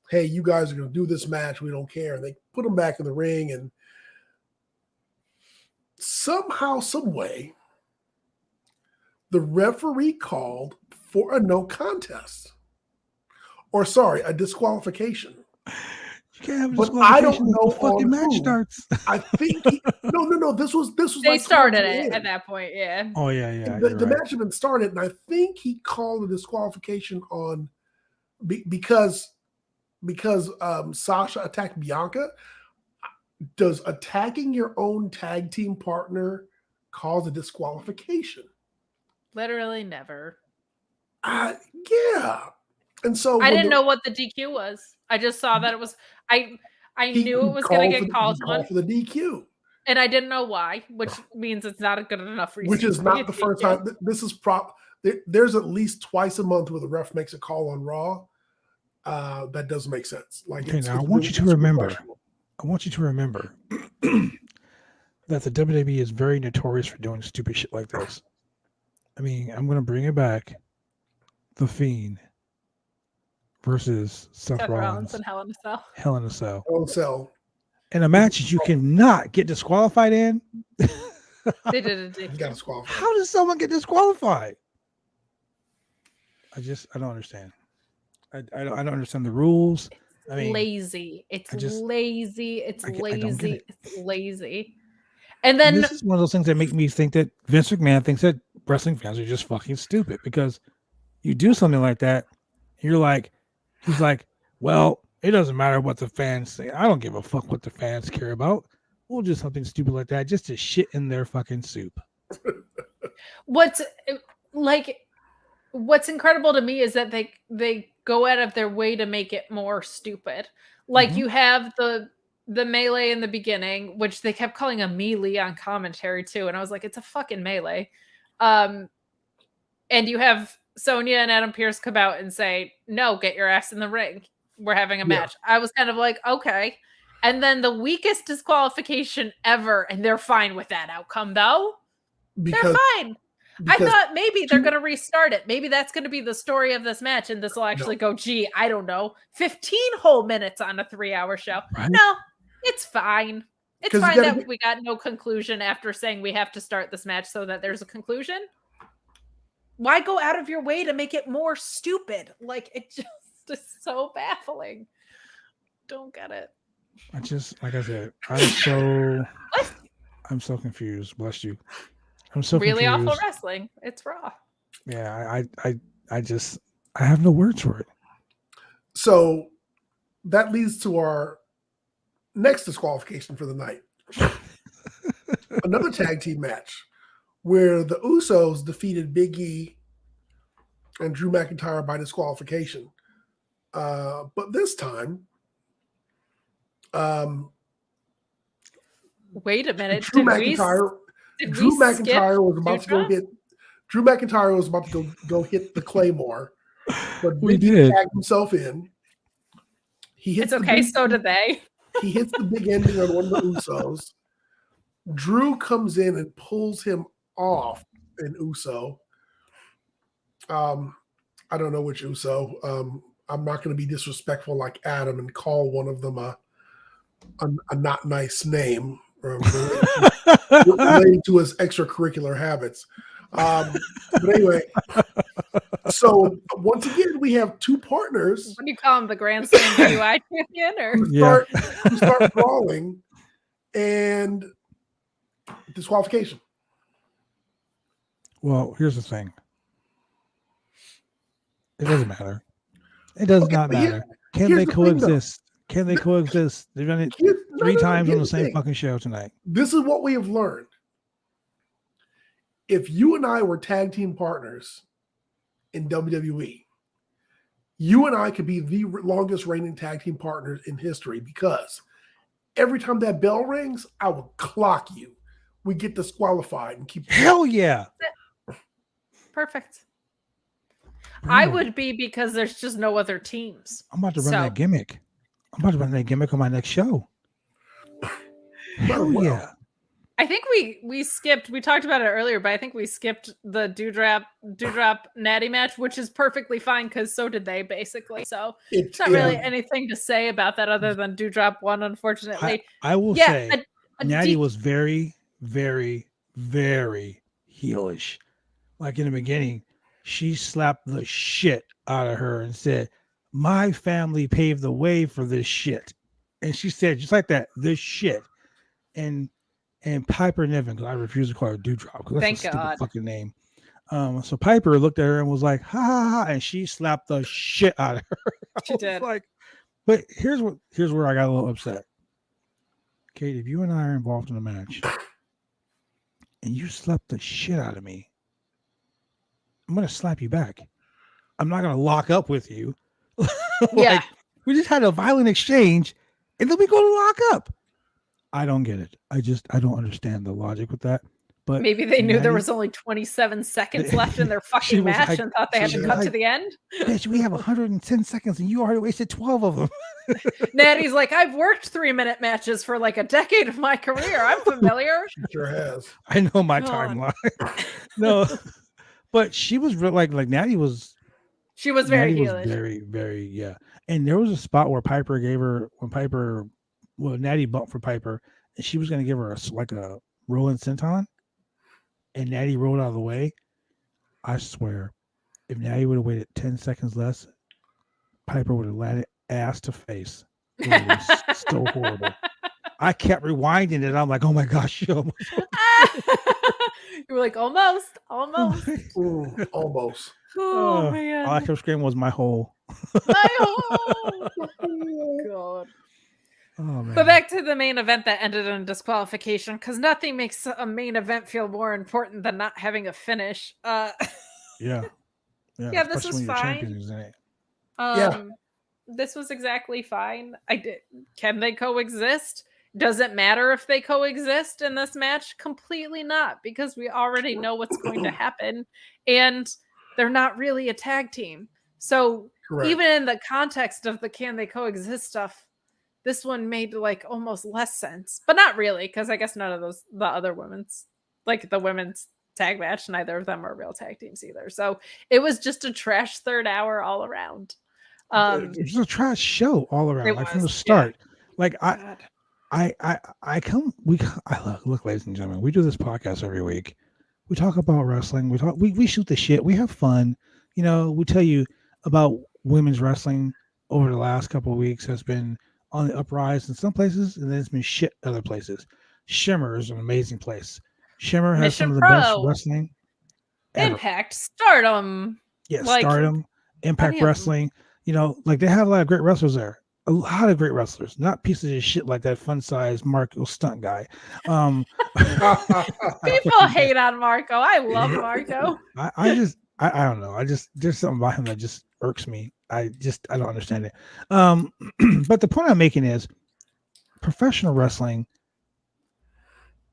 hey, you guys are going to do this match. We don't care. And they put them back in the ring. And somehow, some way, the referee called for a no contest. Or, a disqualification. You can't have a but I don't disqualification know if the fucking match starts. I think no. This was they started it at that point. Yeah. Oh yeah. The match had been started, and I think he called a disqualification on because Sasha attacked Bianca. Does attacking your own tag team partner cause a disqualification? Literally never. Yeah. And so I didn't know what the DQ was. I just saw that it was. I knew it was going to get called on for the DQ, and I didn't know why, which means it's not a good enough reason. Which is not the first time. This is there's at least twice a month where the ref makes a call on Raw. That doesn't make sense. I want you to remember that the WWE is very notorious for doing stupid shit like this. I mean, I'm going to bring it back. The Fiend versus Seth Rollins and Hell in a Cell. Hell in a Cell. In a match that you cannot get disqualified in. They did it. Got disqualified. How does someone get disqualified? I don't understand. I don't understand the rules. Lazy. It's lazy. It's lazy. And then this is one of those things that make me think that Vince McMahon thinks that wrestling fans are just fucking stupid, because you do something like that, he's like, well, it doesn't matter what the fans say. I don't give a fuck what the fans care about. We'll do something stupid like that just to shit in their fucking soup. What's incredible to me is that they go out of their way to make it more stupid. You have the melee in the beginning, which they kept calling a melee on commentary too, and I was like, it's a fucking melee. And you have Sonya and Adam Pearce come out and say, no, get your ass in the ring. We're having a match. I was kind of like, okay. And then the weakest disqualification ever, and they're fine with that outcome, though. They're fine. I thought maybe they're going to restart it. Maybe that's going to be the story of this match, and this will actually go, I don't know, 15 whole minutes on a 3-hour show. Right? No, it's fine. It's fine that we got no conclusion after saying we have to start this match so that there's a conclusion. Why go out of your way to make it more stupid? It just is so baffling. Don't get it. Like I said, I'm so confused. Bless you. I'm so really confused. Awful wrestling. It's Raw. Yeah, I have no words for it. So that leads to our next disqualification for the night. Another tag team match where the Usos defeated Big E and Drew McIntyre by disqualification. But this time, wait a minute. Drew McIntyre was about to go hit the Claymore, but Big E tagged himself in. It's okay. So did they. He hits the big ending on one of the Usos. Drew comes in and pulls him off an Uso. I don't know which Uso. I'm not going to be disrespectful like Adam and call one of them a not nice name relating to his extracurricular habits. But anyway, so once again, we have two partners. What do you call him? The Grand Slam DUI champion? Or Who start brawling and disqualification. Well, here's the thing. It doesn't matter. It does not matter. Can they coexist? Can they coexist? They've done it three times on the same fucking show tonight. This is what we have learned. If you and I were tag team partners in WWE, you and I could be the longest reigning tag team partners in history, because every time that bell rings, I will clock you. We get disqualified and keep. Hell yeah. Perfect. I would be, because there's just no other teams. I'm about to run that gimmick. I'm about to run that gimmick on my next show. Hell yeah. I think we skipped, we talked about it earlier, but I think we skipped the Dewdrop Natty match, which is perfectly fine, because so did they, basically. So it's not really anything to say about that other than Dewdrop won, unfortunately. I will say Natty was very, very, very heelish. Like in the beginning, she slapped the shit out of her and said, "My family paved the way for this shit." And she said, just like that, this shit. And Piper Niven, because I refuse to call her Dewdrop, because that's a stupid fucking name. So Piper looked at her and was like, "Ha ha ha," and she slapped the shit out of her. She did. But here's where I got a little upset. Kate, if you and I are involved in a match and you slapped the shit out of me, I'm gonna slap you back. I'm not gonna lock up with you. Yeah. We just had a violent exchange and then we go to lock up. I don't get it. I don't understand the logic with that. But maybe they knew there was only 27 seconds left in their fucking match and thought they had to cut to the end. Bitch, we have 110 seconds and you already wasted 12 of them. Natty's like, I've worked 3-minute matches for like a decade of my career. I'm familiar. She sure has. I know my timeline. No, but she was like Natty was. She was very heelish. Very, very, yeah. And there was a spot where Natty bumped for Piper, and she was going to give her a rolling senton, and Natty rolled out of the way. I swear, if Natty would have waited 10 seconds less, Piper would have landed ass to face. It was so horrible. I kept rewinding it. I'm like, oh my gosh. You were like, almost. Ooh, almost. Oh, man. All I kept screaming was my hole. My hole. God. Oh, man. But back to the main event that ended in disqualification, because nothing makes a main event feel more important than not having a finish. Yeah, this was fine. This was exactly fine. Can they coexist? Does it matter if they coexist in this match? Completely not, because we already know what's going to happen, and they're not really a tag team. So even in the context of the can they coexist stuff, this one made like almost less sense, but not really, because I guess none of the other women's, like the women's tag match, neither of them are real tag teams either. So it was just a trash third hour all around. It was a trash show all around, from the start. Yeah. Like look, ladies and gentlemen, we do this podcast every week. We talk about wrestling. We shoot the shit. We have fun. We tell you about women's wrestling over the last couple of weeks has been on the uprise in some places, and then it's been shit other places. Shimmer is an amazing place. Shimmer has some of the best wrestling ever. Impact, Stardom. Yeah, Stardom, Impact Wrestling. They have a lot of great wrestlers there. A lot of great wrestlers, not pieces of shit like that fun-sized Marco stunt guy. People hate on Marco. I love Marco. I don't know. There's something about him that just irks me. I don't understand it. But the point I'm making is professional wrestling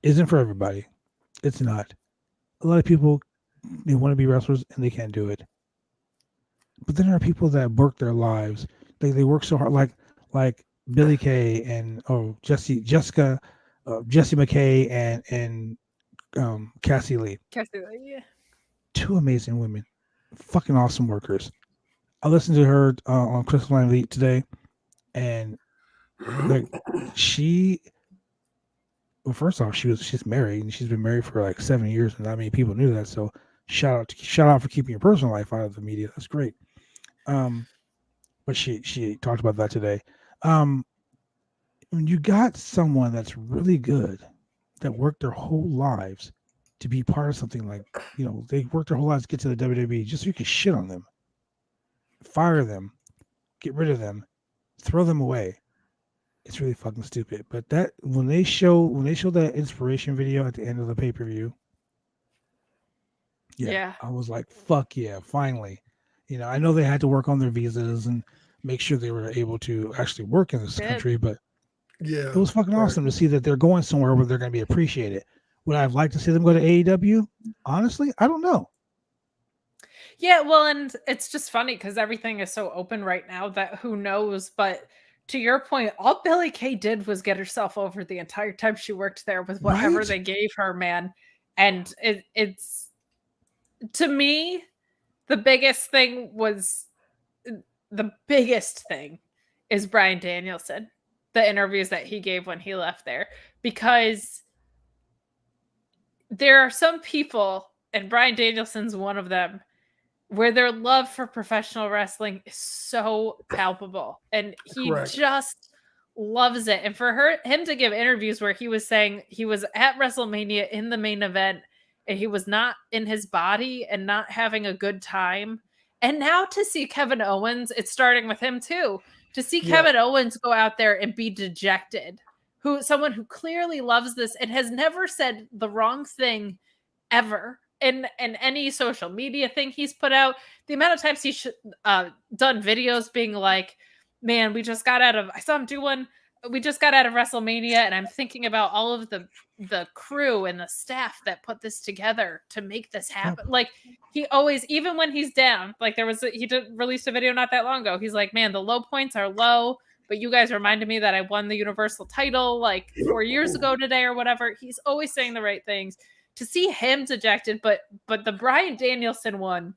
isn't for everybody. It's not. A lot of people, they want to be wrestlers and they can't do it. But then there are people that work their lives. They work so hard, like Billie Kay and Jessie McKay and Cassie Lee. Cassie Lee, yeah. Two amazing women, fucking awesome workers. I listened to her on Crystal Line Elite today, and Like well, first off, she's married and she's been married for like 7 years, and not many people knew that. So shout out for keeping your personal life out of the media. That's great. But she talked about that today. When you got someone that's really good, that worked their whole lives to be part of something like, they worked their whole lives to get to the WWE just so you could shit on them, fire them, get rid of them, throw them away. It's really fucking stupid. But that when they show that inspiration video at the end of the pay-per-view, yeah, I was like, fuck yeah, finally. I know they had to work on their visas and make sure they were able to actually work in this country, but yeah, it was fucking awesome to see that they're going somewhere where they're going to be appreciated. Would I have liked to see them go to AEW? Honestly, I don't know. Yeah, well, and it's just funny because everything is so open right now that who knows, but to your point, all Billie Kay did was get herself over the entire time she worked there with whatever they gave her, man. And it's to me, the biggest thing is Bryan Danielson, the interviews that he gave when he left there, because there are some people, and Bryan Danielson's one of them, where their love for professional wrestling is so palpable, and he just loves it. And for him to give interviews where he was saying he was at WrestleMania in the main event and he was not in his body and not having a good time. And now to see Kevin Owens, it's starting with him too, to see Kevin Owens go out there and be dejected, someone who clearly loves this and has never said the wrong thing ever. In any social media thing he's put out, the amount of times he's done videos being like, man, we just got out of WrestleMania, and I'm thinking about all of the crew and the staff that put this together to make this happen. Like, he always, even when he's down, like he released a video not that long ago. He's like, man, the low points are low, but you guys reminded me that I won the Universal title like 4 years ago today or whatever. He's always saying the right things. To see him dejected, but the Bryan Danielson one,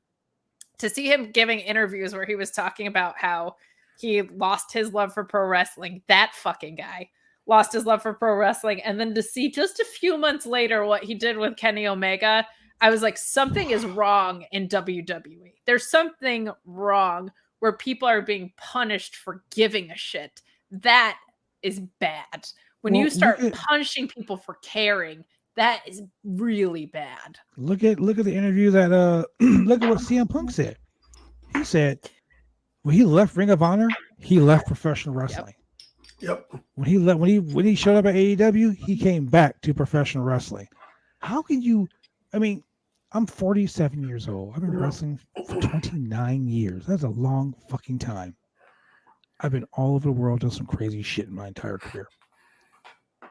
to see him giving interviews where he was talking about how he lost his love for pro wrestling, that fucking guy lost his love for pro wrestling, and then to see just a few months later what he did with Kenny Omega, I was like, something is wrong in WWE. There's something wrong where people are being punished for giving a shit. That is bad. When you start punishing people for caring, that is really bad. Look at the interview that look at what CM Punk said. He said when he left Ring of Honor, he left professional wrestling. Yep. When he showed up at AEW, he came back to professional wrestling. How can you? I mean, I'm 47 years old. I've been wrestling for 29 years. That's a long fucking time. I've been all over the world, done some crazy shit in my entire career.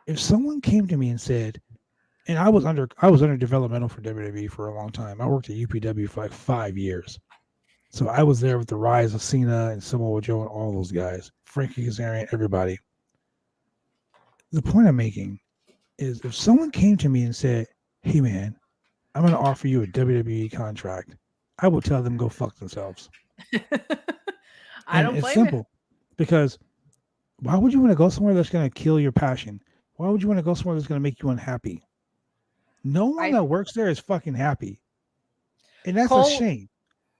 If someone came to me and said, and I was under developmental for WWE for a long time. I worked at UPW for like 5 years. So I was there with the rise of Cena and Samoa Joe and all those guys. Frankie Kazarian, everybody. The point I'm making is if someone came to me and said, hey man, I'm going to offer you a WWE contract, I would tell them go fuck themselves. I don't blame it's simple. Because why would you want to go somewhere that's going to kill your passion? Why would you want to go somewhere that's going to make you unhappy? No one that works there is fucking happy. And that's a shame.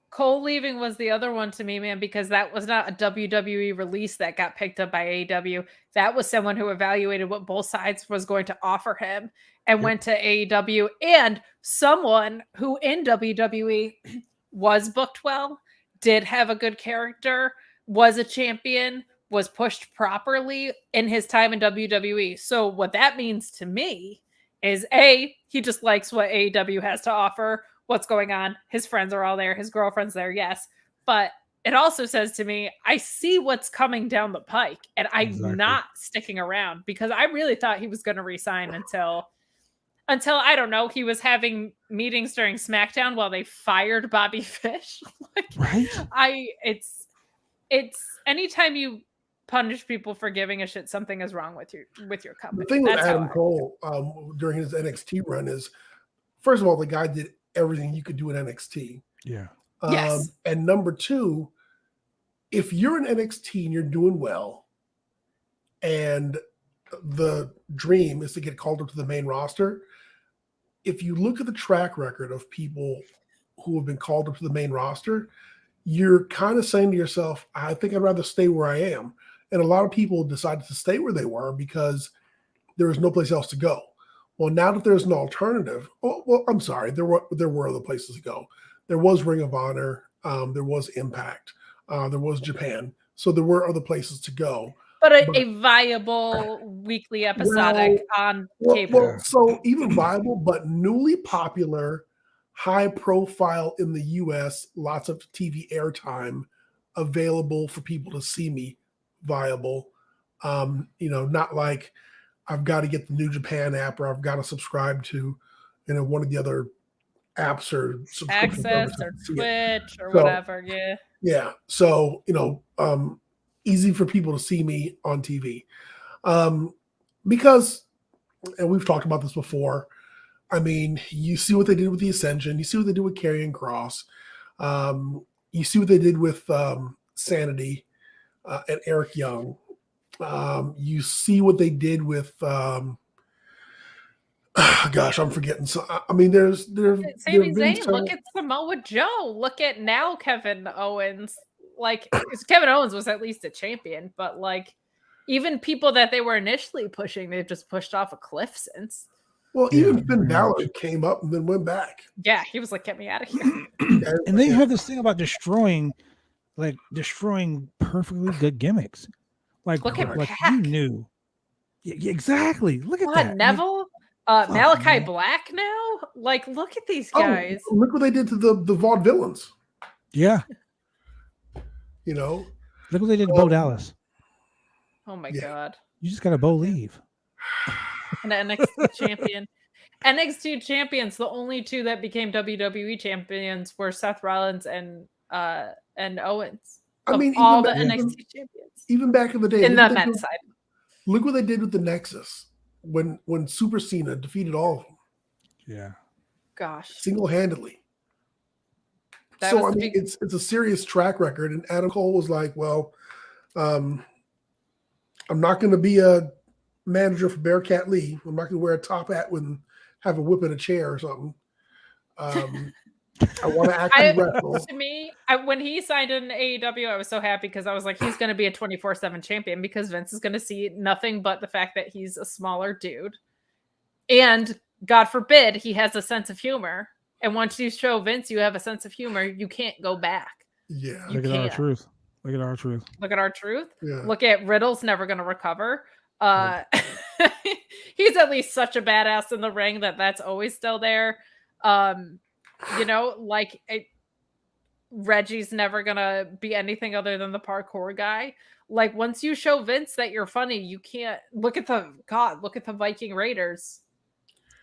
Cole leaving was the other one to me, man, because that was not a WWE release that got picked up by AEW. That was someone who evaluated what both sides was going to offer him and went to AEW, and someone who in WWE was booked well, did have a good character, was a champion, was pushed properly in his time in WWE. So what that means to me is A, he just likes what AEW has to offer, what's going on. His friends are all there. His girlfriend's there. Yes. But it also says to me, I see what's coming down the pike and I'm not sticking around because I really thought he was going to resign until I don't know, he was having meetings during SmackDown while they fired Bobby Fish. It's anytime you punish people for giving a shit, something is wrong with your company. The thing with Adam Cole during his NXT run is, first of all, the guy did everything you could do in NXT. Yeah. Yes. And number two, if you're in NXT and you're doing well, and the dream is to get called up to the main roster. If you look at the track record of people who have been called up to the main roster, you're kind of saying to yourself, I think I'd rather stay where I am. And a lot of people decided to stay where they were because there was no place else to go. Well, now that there's an alternative, I'm sorry, there were other places to go. There was Ring of Honor, there was Impact, there was Japan. So there were other places to go. But a viable weekly episodic on cable. Well, so even viable, but newly popular, high profile in the US, lots of TV airtime available for people to see me, viable. Not like I've got to get the New Japan app or I've got to subscribe to, one of the other apps or Access or Twitch or whatever. Yeah. Yeah. So, easy for people to see me on TV. Because, and we've talked about this before, I mean, you see what they did with the Ascension. You see what they did with Karrion Kross. You see what they did with Sanity and Eric Young. You see what they did with, gosh, I'm forgetting. So, I mean, there's Sami Zayn. Look at Samoa Joe. Look at now Kevin Owens. Like, Kevin Owens was at least a champion, but like, even people that they were initially pushing, they've just pushed off a cliff since. Well, even Finn Balor came up and then went back. Yeah, he was like, "Get me out of here." And they have this thing about destroying perfectly good gimmicks. Like, look at like Pac. you knew. Yeah, exactly. Look at that. Neville, Malachi Black now. Like, look at these guys. Oh, look what they did to the Vaudevillains. Yeah. Look what they did to Bo Dallas. Oh my God. You just got to Bo leave. And NXT champion. NXT champions, the only two that became WWE champions were Seth Rollins and Owens. I mean, all the NXT champions. Even back in the day. In the men's side. Look what they did with the Nexus when Super Cena defeated all of them. Yeah. Gosh. Single-handedly. So, I mean, it's a serious track record. And Adam Cole was like, well, I'm not going to be a manager for Bearcat Lee. I'm not going to wear a top hat and have a whip in a chair or something. I want to actually wrestle. To me, when he signed in AEW, I was so happy because I was like, he's going to be a 24/7 champion because Vince is going to see nothing but the fact that he's a smaller dude. And God forbid he has a sense of humor. And once you show Vince you have a sense of humor, you can't go back. Yeah. Look at our truth. Look at our truth. Look at our truth. Yeah. Look at Riddle's never going to recover. He's at least such a badass in the ring that's always still there. Reggie's never going to be anything other than the parkour guy. Like, once you show Vince that you're funny, you can't look at the Viking Raiders.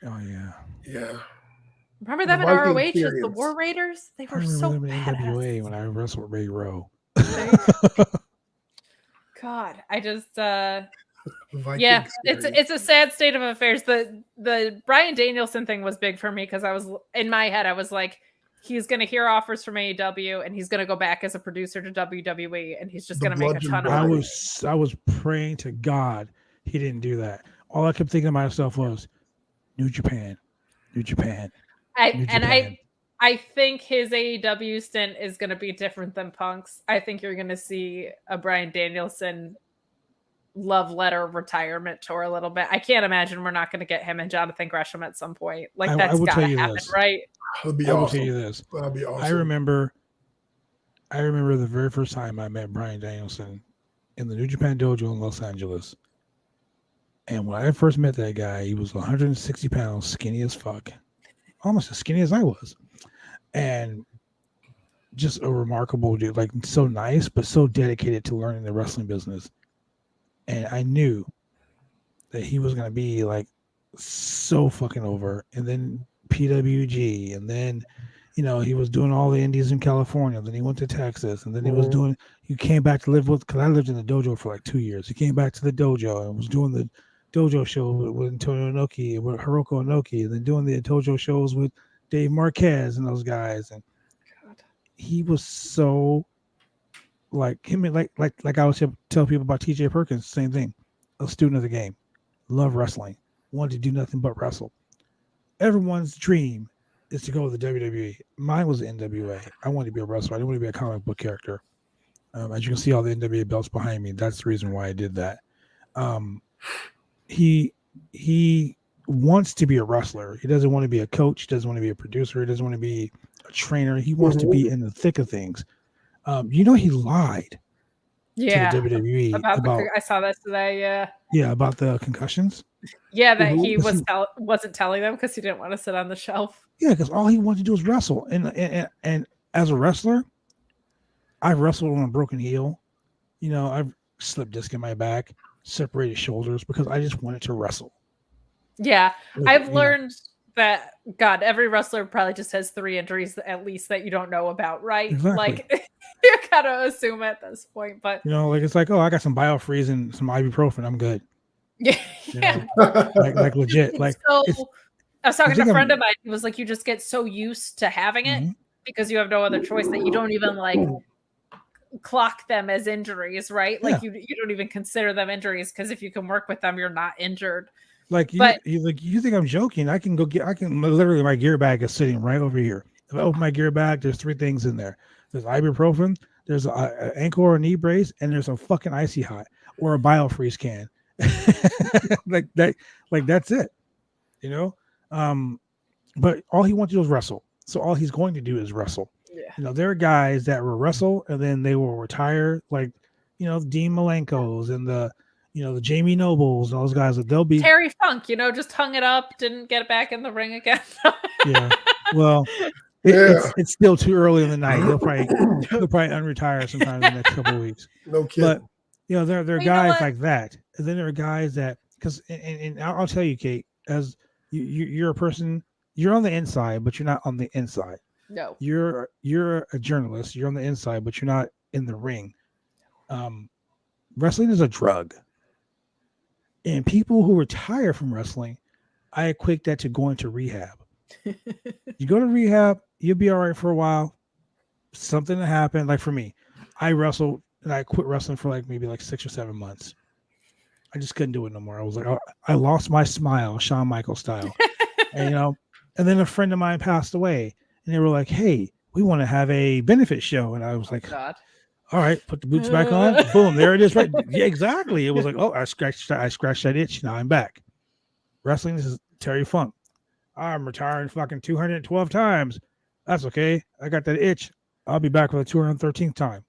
Oh yeah. Yeah. Remember them in ROH as the War Raiders? They were so badass. NWA when I wrestled with Ray Rowe. God, I just Viking it's a sad state of affairs. The Bryan Danielson thing was big for me because I was in my head, I was like, he's gonna hear offers from AEW and he's gonna go back as a producer to WWE and he's just gonna make a ton of money. I was praying to God he didn't do that. All I kept thinking to myself was New Japan. I think his AEW stint is going to be different than Punk's. I think you're going to see a Bryan Danielson love letter retirement tour a little bit. I can't imagine we're not going to get him and Jonathan Gresham at some point. Like, that's got to happen, right? That'd be I awesome. will tell you this. That'd be awesome. I remember the very first time I met Bryan Danielson in the New Japan Dojo in Los Angeles. And when I first met that guy, he was 160 pounds, skinny as fuck. Almost as skinny as I was. And just a remarkable dude, like so nice, but so dedicated to learning the wrestling business. And I knew that he was going to be like so fucking over. And then PWG, and then, he was doing all the indies in California. Then he went to Texas, and then he came back to live with, because I lived in the dojo for like 2 years. He came back to the dojo and was doing the dojo show with Antonio Inoki, with Hiroko Inoki, and then doing the dojo shows with Dave Marquez and those guys. And he was so like him, like I always tell people about TJ Perkins, same thing. a student of the game, love wrestling, wanted to do nothing but wrestle. Everyone's dream is to go to the WWE. Mine was the NWA. I wanted to be a wrestler. I didn't want to be a comic book character. As you can see, all the NWA belts behind me. That's the reason why I did that. He wants to be a wrestler. He doesn't want to be a coach. He doesn't want to be a producer. He doesn't want to be a trainer. He wants to be in the thick of things. He lied to the WWE about I saw that today. Yeah, about the concussions. Yeah, that he wasn't telling them because he didn't want to sit on the shelf. Yeah, because all he wanted to do was wrestle. And as a wrestler, I've wrestled on a broken heel. I've slipped disc in my back, separated shoulders because I just wanted to wrestle. Yeah, I've learned that, God, every wrestler probably just has 3 injuries at least that you don't know about, right? Exactly. Like, you gotta assume at this point, but it's like, oh, I got some Biofreeze and some ibuprofen, I'm good. Yeah. Like legit. Like, so, I was talking to a friend of mine. He was like, you just get so used to having it because you have no other choice that you don't even like clock them as injuries, right? Like you don't even consider them injuries because if you can work with them, you're not injured. Like you think I'm joking? I can literally, my gear bag is sitting right over here. If I open my gear bag, there's 3 things in there. There's ibuprofen, there's an ankle or knee brace, and there's a fucking Icy Hot or a Biofreeze can. like that's it, but all he wants to do is wrestle. So all he's going to do is wrestle. There are guys that will wrestle and then they will retire, like Dean Malenko's and the Jamie Nobles and those guys. That they'll be Terry Funk, just hung it up, didn't get it back in the ring again. Yeah, well, it's still too early in the night. He'll probably unretire sometime in the next couple of weeks. No kidding. But there are guys like that, and then there are guys that, because and I'll tell you, Kate, as you're a person, you're on the inside, but you're not on the inside. No, you're a journalist. You're on the inside, but you're not in the ring. Wrestling is a drug, and people who retire from wrestling, I equate that to going to rehab. You go to rehab, you'll be all right for a while. Something that happened, like for me, I wrestled and I quit wrestling for maybe 6 or 7 months. I just couldn't do it no more. I was like, I lost my smile, Shawn Michaels style. And then a friend of mine passed away, and they were like, "Hey, we want to have a benefit show," and I was like, God. All right, put the boots back on. Boom, there it is. Right, yeah, exactly. It was like, oh, I scratched that itch. Now I'm back. Wrestling, this is Terry Funk. I'm retiring fucking 212 times. That's okay. I got that itch. I'll be back for the 213th time.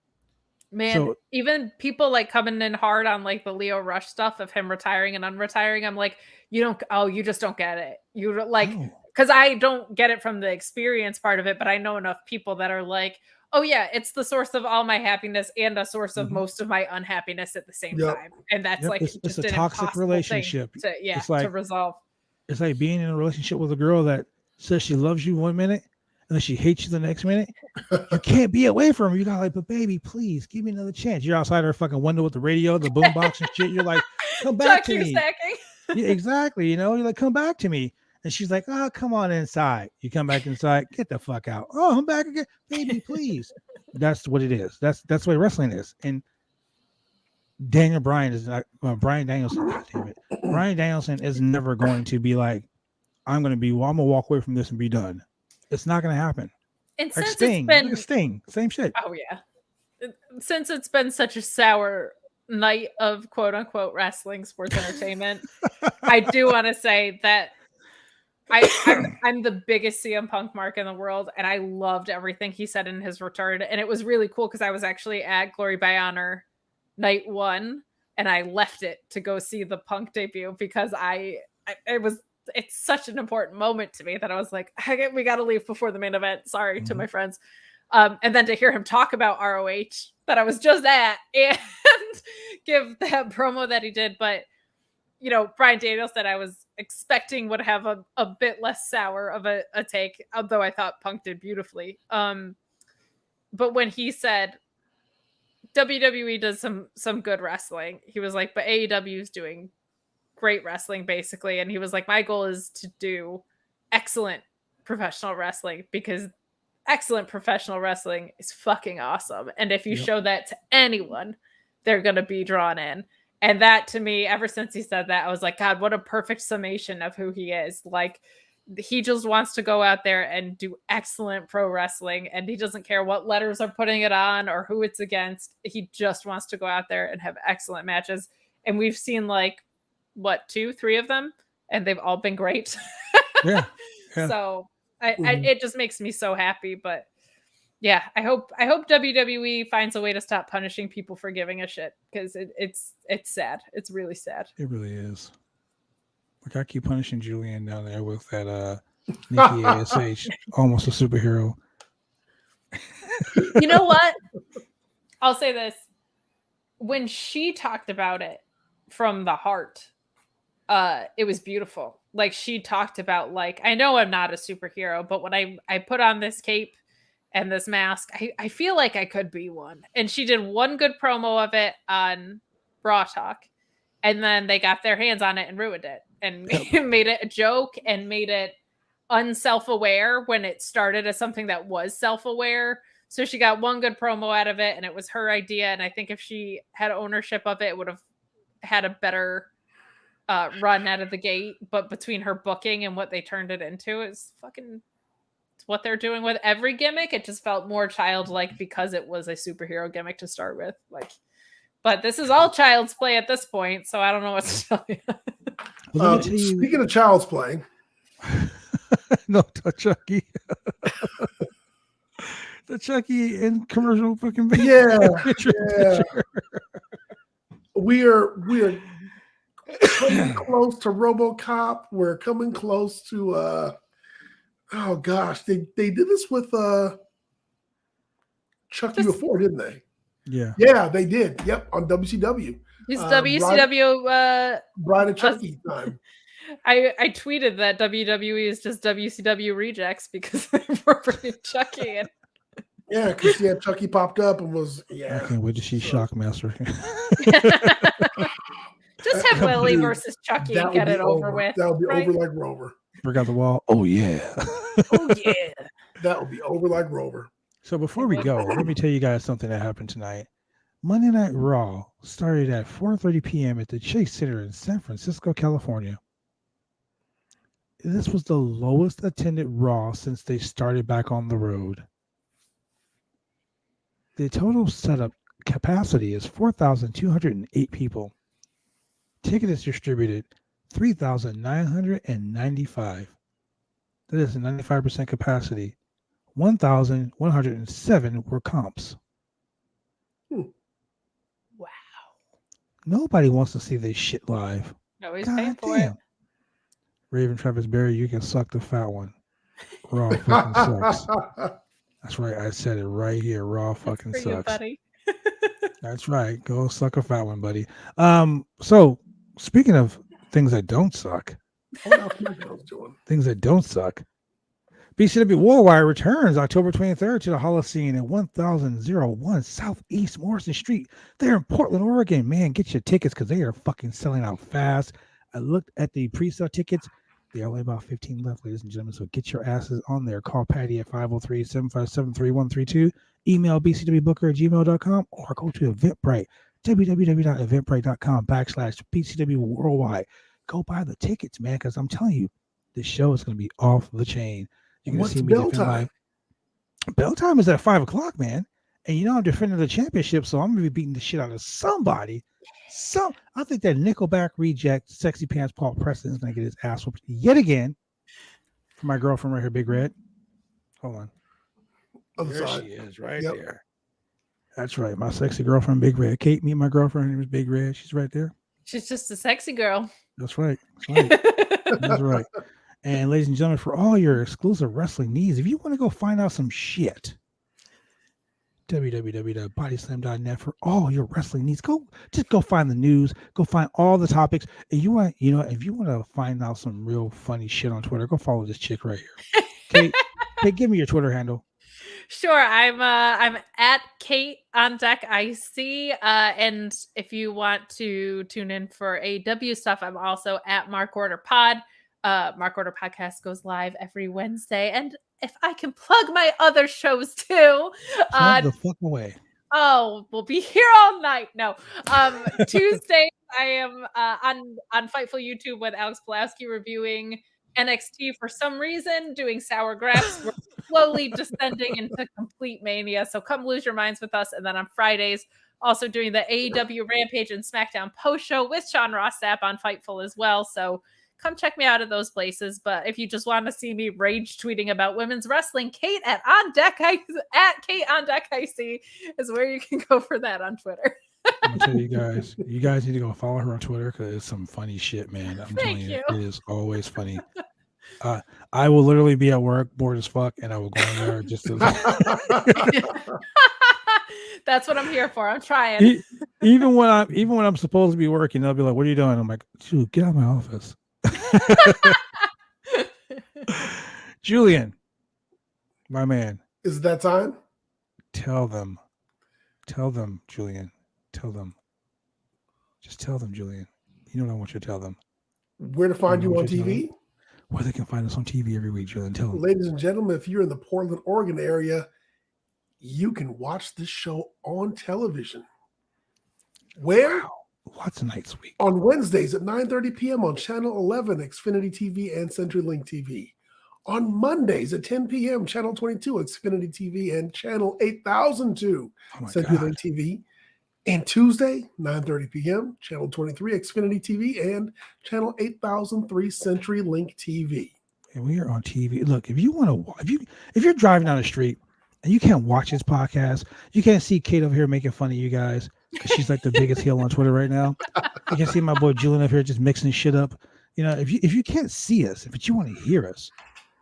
Man, even people coming in hard on the Leo Rush stuff of him retiring and unretiring. I'm like, you just don't get it. You because I don't get it from the experience part of it, but I know enough people that are like, oh yeah, it's the source of all my happiness and a source of most of my unhappiness at the same time. And that's it's a toxic relationship. To resolve. It's like being in a relationship with a girl that says she loves you 1 minute and then she hates you the next minute. You can't be away from her. You got but baby, please give me another chance. You're outside her fucking window with the radio, the boombox and shit. You're like, come back to me. Yeah, exactly. You're like, come back to me. And she's like, oh, come on inside. You come back inside, get the fuck out. Oh, I'm back again. Baby, please. That's what it is. That's the way wrestling is. And Bryan Danielson, God damn it. Bryan Danielson is never going to be like, I'm going to walk away from this and be done. It's not going to happen. And like since Sting, it's been Sting, same shit. Oh yeah. Since it's been such a sour night of quote unquote wrestling sports entertainment, I do want to say that I'm the biggest CM Punk mark in the world, and I loved everything he said in his return. And it was really cool because I was actually at Glory by Honor night 1, and I left it to go see the Punk debut because it's such an important moment to me that I was like, we got to leave before the main event. Sorry to my friends. And then to hear him talk about ROH that I was just at and give that promo that he did. But, Bryan Danielson, I was expecting would have a bit less sour of a take, although I thought Punk did beautifully. But when he said WWE does some good wrestling, he was like, but AEW is doing great wrestling, basically. And he was like, my goal is to do excellent professional wrestling because excellent professional wrestling is fucking awesome. And if you show that to anyone, they're going to be drawn in. And that to me, ever since he said that, I was like, God, what a perfect summation of who he is. Like, he just wants to go out there and do excellent pro wrestling, and he doesn't care what letters are putting it on or who it's against. He just wants to go out there and have excellent matches. And we've seen like, what, 2-3 of them, and they've all been great. Yeah. So it just makes me so happy. But yeah, I hope WWE finds a way to stop punishing people for giving a shit, because it's sad. It's really sad. It really is. Like, I keep punishing Julian down there with that Nikki ASH, almost a superhero. You know what? I'll say this. When she talked about it from the heart, it was beautiful. Like, she talked about, like, I know I'm not a superhero, but when I put on this cape and this mask, I feel like I could be one. And she did one good promo of it on Raw Talk, and then they got their hands on it and ruined it, and made it a joke and made it unself-aware when it started as something that was self-aware. So she got one good promo out of it, and it was her idea. And I think if she had ownership of it, would have had a better run out of the gate. But between her booking and what they turned it into, is fucking what they're doing with every gimmick. It just felt more childlike because it was a superhero gimmick to start with. Like, but this is all child's play at this point, so I don't know what to tell you. Speaking of child's play, no, the Chucky. The Chucky and commercial fucking yeah. We are coming close to RoboCop. We're coming close to oh gosh, they did this with Chucky before, didn't they? Yeah, they did. Yep, on WCW. It's WCW Bride of Chucky time. I tweeted that WWE is just WCW rejects because they were bringing Chucky in. Yeah, because Chucky popped up and was I can't wait to see Shockmaster. Just have Willie versus Chucky and get it over with. That would be over like Rover. Forgot the wall. Oh yeah. Oh yeah. That would be over like Rover. So before we go, let me tell you guys something that happened tonight. Monday Night Raw started at 4:30 p.m. at the Chase Center in San Francisco, California. This was the lowest attended Raw since they started back on the road. The total setup capacity is 4,208 people. Ticket is distributed 3,995. That is a 95% capacity. 1,107 were comps. Wow. Nobody wants to see this shit live. Nobody's paying for it. Raven Travis Berry, you can suck the fat one. Raw fucking sucks. That's right. I said it right here. Raw fucking sucks. You, buddy. That's right. Go suck a fat one, buddy. So speaking of things that don't suck, things that don't suck, BCW Worldwide returns October 23rd to the Holocene at 1001 Southeast Morrison Street. They're in Portland, Oregon. Man, get your tickets because they are fucking selling out fast. I looked at the pre-sale tickets. There are only about 15 left, ladies and gentlemen. So get your asses on there. Call Patty at 503-757-3132. Email bcwbooker@gmail.com or go to Eventbrite, www.eventbrite.com/BCW Worldwide. Go buy the tickets, man, because I'm telling you, this show is going to be off the chain. You're going to see me bell time? Bell time is at 5 o'clock, man. And you know I'm defending the championship, so I'm going to be beating the shit out of somebody. So I think that Nickelback reject Sexy Pants Paul Preston is going to get his ass whooped yet again for my girlfriend right here, Big Red. Hold on. There she is, right there. That's right, my sexy girlfriend, Big Red. Kate, meet my girlfriend. Her name is Big Red. She's right there. She's just a sexy girl. That's right. That's right. That's right. And ladies and gentlemen, for all your exclusive wrestling needs, if you want to go find out some shit, www.bodyslam.net for all your wrestling needs. Go find the news, go find all the topics. And if you want to find out some real funny shit on Twitter, go follow this chick right here. Kate, give me your Twitter handle. Sure, I'm at Kate on Deck IC, and if you want to tune in for AW stuff, I'm also at Mark Order Pod. Mark Order Podcast goes live every Wednesday, and if I can plug my other shows too, plug the fuck away. Oh, we'll be here all night. No, Tuesday I am on Fightful YouTube with Alex Pulaski reviewing NXT for some reason, doing sour grapes. We're slowly descending into complete mania. So come lose your minds with us. And then on Fridays, also doing the AEW Rampage and SmackDown post show with Sean Ross Sapp on Fightful as well. So come check me out at those places. But if you just want to see me rage tweeting about women's wrestling, Kate at Kate on Deck IC is where you can go for that on Twitter. I'm gonna tell you guys need to go follow her on Twitter because it's some funny shit, man. I'm telling you, it is always funny. I will literally be at work, bored as fuck, and I will go in there just to. That's what I'm here for. I'm trying. Even when I'm supposed to be working, they'll be like, "What are you doing?" I'm like, "Dude, get out of my office." Julian, my man, is it that time? Tell them, Julian. Tell them. Just tell them, Julian. You know what I want you to tell them. Where to find you on TV? Where they can find us on TV every week, Julian. Tell them. Ladies and gentlemen, if you're in the Portland, Oregon area, you can watch this show on television. Where? Wow. Lots of nights a week. On Wednesdays at 9:30 p.m. on Channel 11, Xfinity TV and CenturyLink TV. On Mondays at 10 p.m., Channel 22, Xfinity TV and Channel 8002, CenturyLink TV. And Tuesday, 9:30 p.m., Channel 23, Xfinity TV and Channel 8003, CenturyLink TV. And we are on TV. Look, if you want to, if you're driving down the street and you can't watch this podcast, you can't see Kate over here making fun of you guys because she's like the biggest heel on Twitter right now. You can see my boy Julian up here just mixing shit up. You know, if you can't see us, but you want to hear us,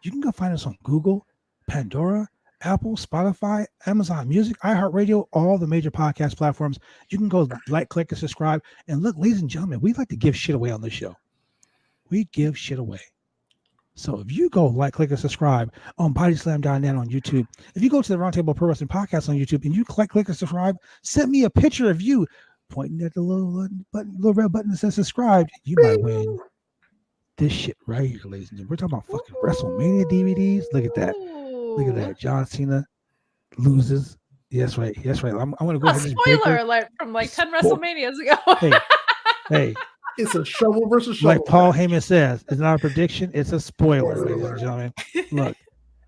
you can go find us on Google, Pandora, Apple, Spotify, Amazon Music, iHeartRadio, all the major podcast platforms. You can go like, click, and subscribe. And look, ladies and gentlemen, we like to give shit away on this show. We give shit away. So if you go like, click, and subscribe on bodyslam.net on YouTube, if you go to the Roundtable Pro Wrestling Podcast on YouTube and you click, and subscribe, send me a picture of you pointing at the little red button that says subscribe. You might win this shit right here, ladies and gentlemen. We're talking about fucking WrestleMania DVDs. Look at that. Look at that. John Cena loses. Yes, right. I'm going to go ahead and spoiler alert from like 10 WrestleManias ago. Hey. It's a shovel versus shovel. Like Paul Heyman says, it's not a prediction. It's a spoiler, ladies and gentlemen. Look,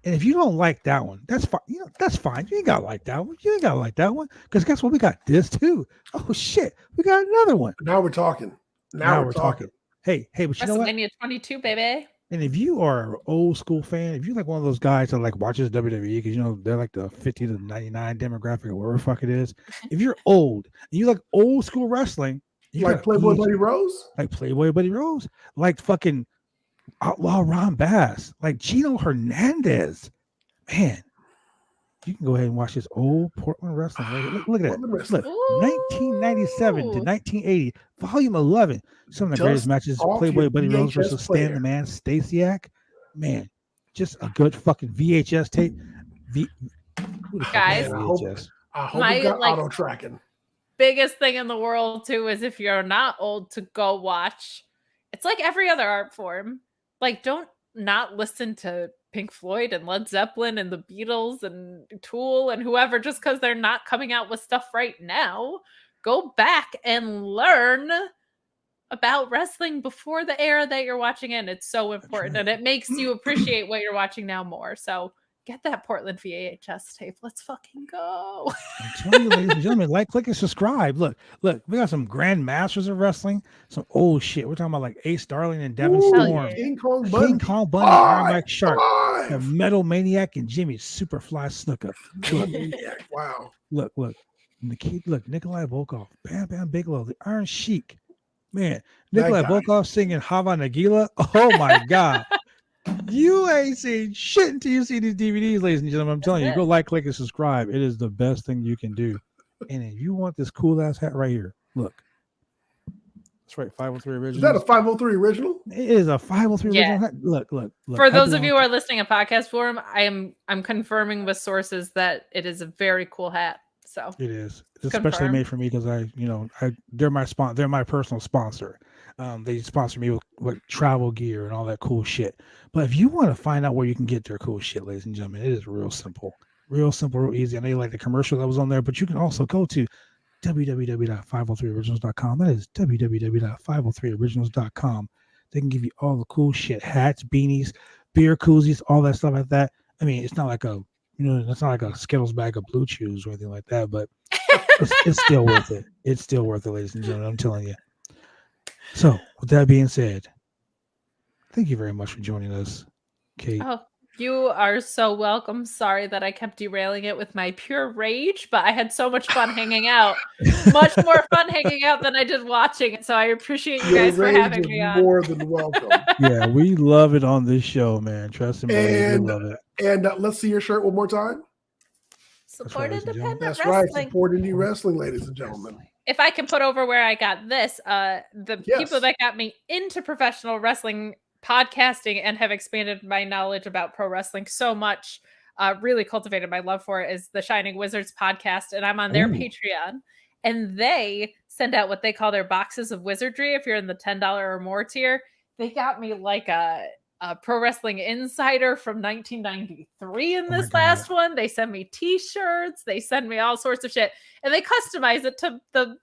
and if you don't like that one, that's fine. You know, that's fine. You ain't got to like that one. You ain't got to like that one. Because guess what? We got this too. Oh, shit. We got another one. Now we're talking. Now we're talking. Hey, but you know what? WrestleMania 22, baby. And if you are an old school fan, if you're like one of those guys that like watches WWE because you know they're like the 50 to 99 demographic or whatever the fuck it is. If you're old and you like old school wrestling, you like Playboy Buddy Rose, like fucking Outlaw Ron Bass, like Gino Hernandez, man. You can go ahead and watch this old Portland wrestling. Look at that. Look, 1997 to 1980, volume 11. Some of the greatest matches: Playboy Buddy Rose versus Stan the Man Stasiak. Man, just a good fucking VHS tape. Guys, I hope we got auto tracking. Biggest thing in the world too is if you're not old to go watch. It's like every other art form. Like, don't not listen to Pink Floyd and Led Zeppelin and the Beatles and Tool and whoever just because they're not coming out with stuff right now. Go back and learn about wrestling before the era that you're watching in. It's so important and it makes you appreciate what you're watching now more. So get that Portland VHS tape. Let's fucking go. I'm telling you, ladies and gentlemen, like, click, and subscribe. Look, we got some Grand Masters of Wrestling, some old shit. We're talking about like Ace Darling and Devin Storm, yeah. King Kong Bundy, Iron Mike Shark, the Metal Maniac, and Jimmy Superfly Snuka. Wow. Look, Nikolai Volkov, Bam Bam Bigelow, the Iron Sheik. Man, Nikolai Volkov singing Hava Nagila. Oh my God. You ain't seen shit until you see these DVDs, ladies and gentlemen. I'm telling you, go like, click, and subscribe. It is the best thing you can do. And if you want this cool ass hat right here, look. That's right, 503 original. Is that a 503 original? It is a 503 original hat. Look. For those of you who are listening at podcast form, I'm confirming with sources that it is a very cool hat. So it is. It's especially made for me because they're my personal sponsor. They sponsor me with travel gear and all that cool shit. But if you want to find out where you can get their cool shit, ladies and gentlemen, it is real simple, real easy. I know you like the commercial that was on there, but you can also go to www.503originals.com. That is www.503originals.com. They can give you all the cool shit, hats, beanies, beer koozies, all that stuff like that. I mean, it's not like a, it's not like a Skittles bag of Blue Chews or anything like that, but it's still worth it. It's still worth it, ladies and gentlemen. I'm telling you. So, with that being said, thank you very much for joining us, Kate. Oh, you are so welcome. Sorry that I kept derailing it with my pure rage, but I had so much fun hanging out. Much more fun hanging out than I did watching it. So I appreciate you guys for having me on. More than welcome. Yeah, we love it on this show, man. Trust me, we love it. And let's see your shirt one more time. Support independent That's wrestling. right. Support indie wrestling, ladies and gentlemen. If I can put over where I got this, people that got me into professional wrestling podcasting and have expanded my knowledge about pro wrestling so much, really cultivated my love for it, is the Shining Wizards podcast. And I'm on their Patreon. And they send out what they call their boxes of wizardry. If you're in the $10 or more tier, they got me like a Pro Wrestling Insider from 1993 in this last one. They send me t-shirts. They send me all sorts of shit. And they customize it to the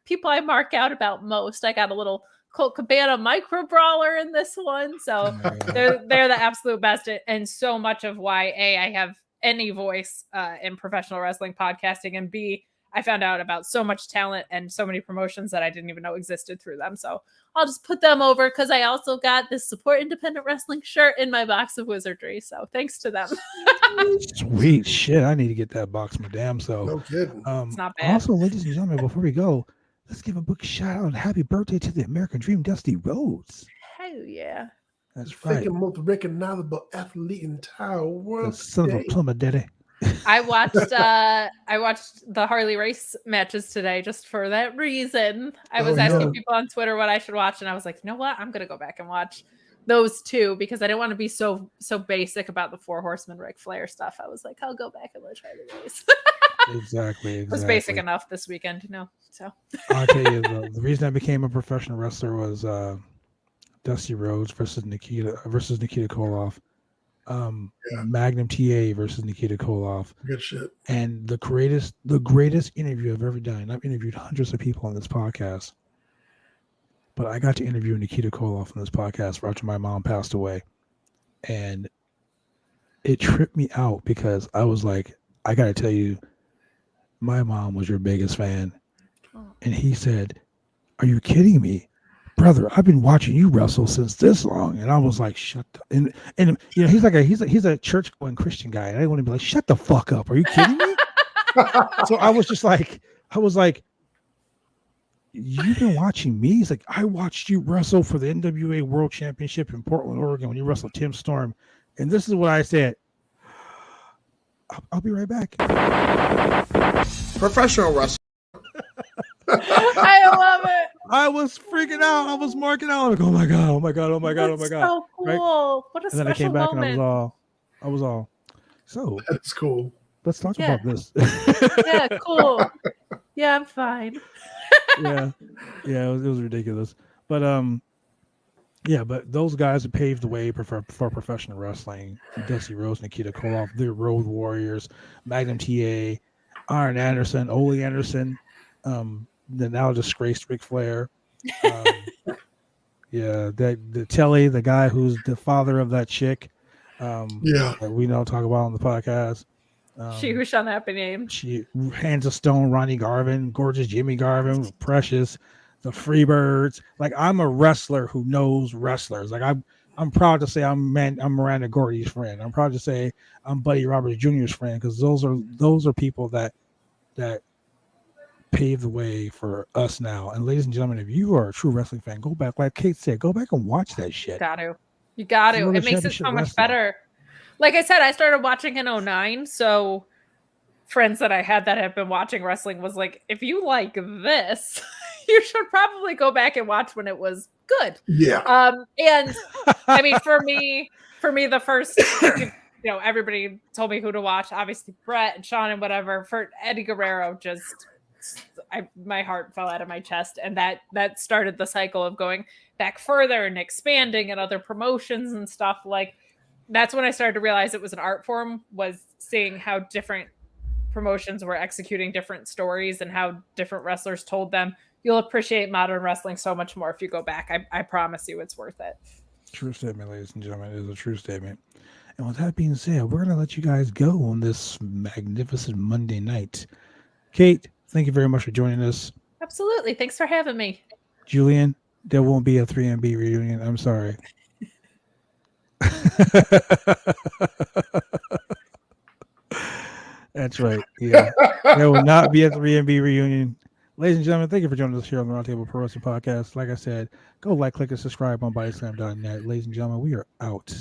people I mark out about most. I got a little Colt Cabana micro brawler in this one. So they're the absolute best. And so much of why, A, I have any voice in professional wrestling podcasting, and B, I found out about so much talent and so many promotions that I didn't even know existed through them. So I'll just put them over because I also got this Support Independent Wrestling shirt in my box of wizardry. So thanks to them. Sweet shit. I need to get that box my damn self. No kidding. It's not bad. Also, ladies and gentlemen, before we go, let's give a big shout out and happy birthday to the American Dream, Dusty Rhodes. Hell yeah. That's right. The most recognizable athlete in entire world. The son of a plumber daddy. I watched the Harley race matches today just for that reason. I was asking people on Twitter what I should watch, and I was like, you know what? I'm gonna go back and watch those two because I didn't want to be so basic about the Four Horsemen Ric Flair stuff. I was like, I'll go back and watch Harley race. Exactly. It was basic enough this weekend, So I'll tell you, the reason I became a professional wrestler was Dusty Rhodes versus Nikita Koloff. Magnum TA versus Nikita Koloff. Good shit. And the greatest interview I've ever done. I've interviewed hundreds of people on this podcast, but I got to interview Nikita Koloff on this podcast after my mom passed away, and it tripped me out because I was like, I got to tell you, my mom was your biggest fan, and he said, "Are you kidding me? Brother, I've been watching you wrestle since this long." And I was like, shut up. And he's a church going Christian guy. And I want to be like, shut the fuck up. Are you kidding me? So I was like, you've been watching me? He's like, I watched you wrestle for the NWA World Championship in Portland, Oregon when you wrestled Tim Storm. And this is what I said. I'll be right back. Professional wrestling. I love it. I was freaking out. I was marking out. Like, oh my god. That's so cool. Right? What a and then I came back moment. And I was all. So that's cool. Let's talk about this. Yeah, cool. Yeah, I'm fine. yeah, it was ridiculous. But but those guys have paved the way for professional wrestling. Dusty Rhodes, Nikita Koloff, the Road Warriors, Magnum TA, Arn Anderson, Ole Anderson. The now disgraced Ric Flair. The Telly, the guy who's the father of that chick. That we know talk about on the podcast. She who shall not be named. She Hands of Stone, Ronnie Garvin, gorgeous Jimmy Garvin, Precious, the Freebirds. Like, I'm a wrestler who knows wrestlers. Like, I'm proud to say I'm Miranda Gordy's friend. I'm proud to say I'm Buddy Roberts Jr.'s friend, because those are people that pave the way for us now. And ladies and gentlemen, if you are a true wrestling fan, go back, like Kate said, go back and watch that shit. You got to. It makes it so much better. Like I said, I started watching in 2009, so friends that I had that have been watching wrestling was like, if you like this, you should probably go back and watch when it was good. Yeah. And I mean, for me, the first, everybody told me who to watch. Obviously, Brett and Sean and whatever. For Eddie Guerrero, my heart fell out of my chest, and that started the cycle of going back further and expanding and other promotions and stuff. Like, that's when I started to realize it was an art form, was seeing how different promotions were executing different stories and how different wrestlers told them, you'll appreciate modern wrestling so much more if you go back. I promise you it's worth it. True statement, ladies and gentlemen. It is a true statement. And with that being said, we're going to let you guys go on this magnificent Monday night. Kate, thank you very much for joining us. Absolutely. Thanks for having me. Julian, there won't be a 3MB reunion. I'm sorry. That's right. Yeah. There will not be a 3MB reunion. Ladies and gentlemen, thank you for joining us here on the Roundtable Pro Wrestling Podcast. Like I said, go like, click, and subscribe on bodyslam.net. Ladies and gentlemen, we are out.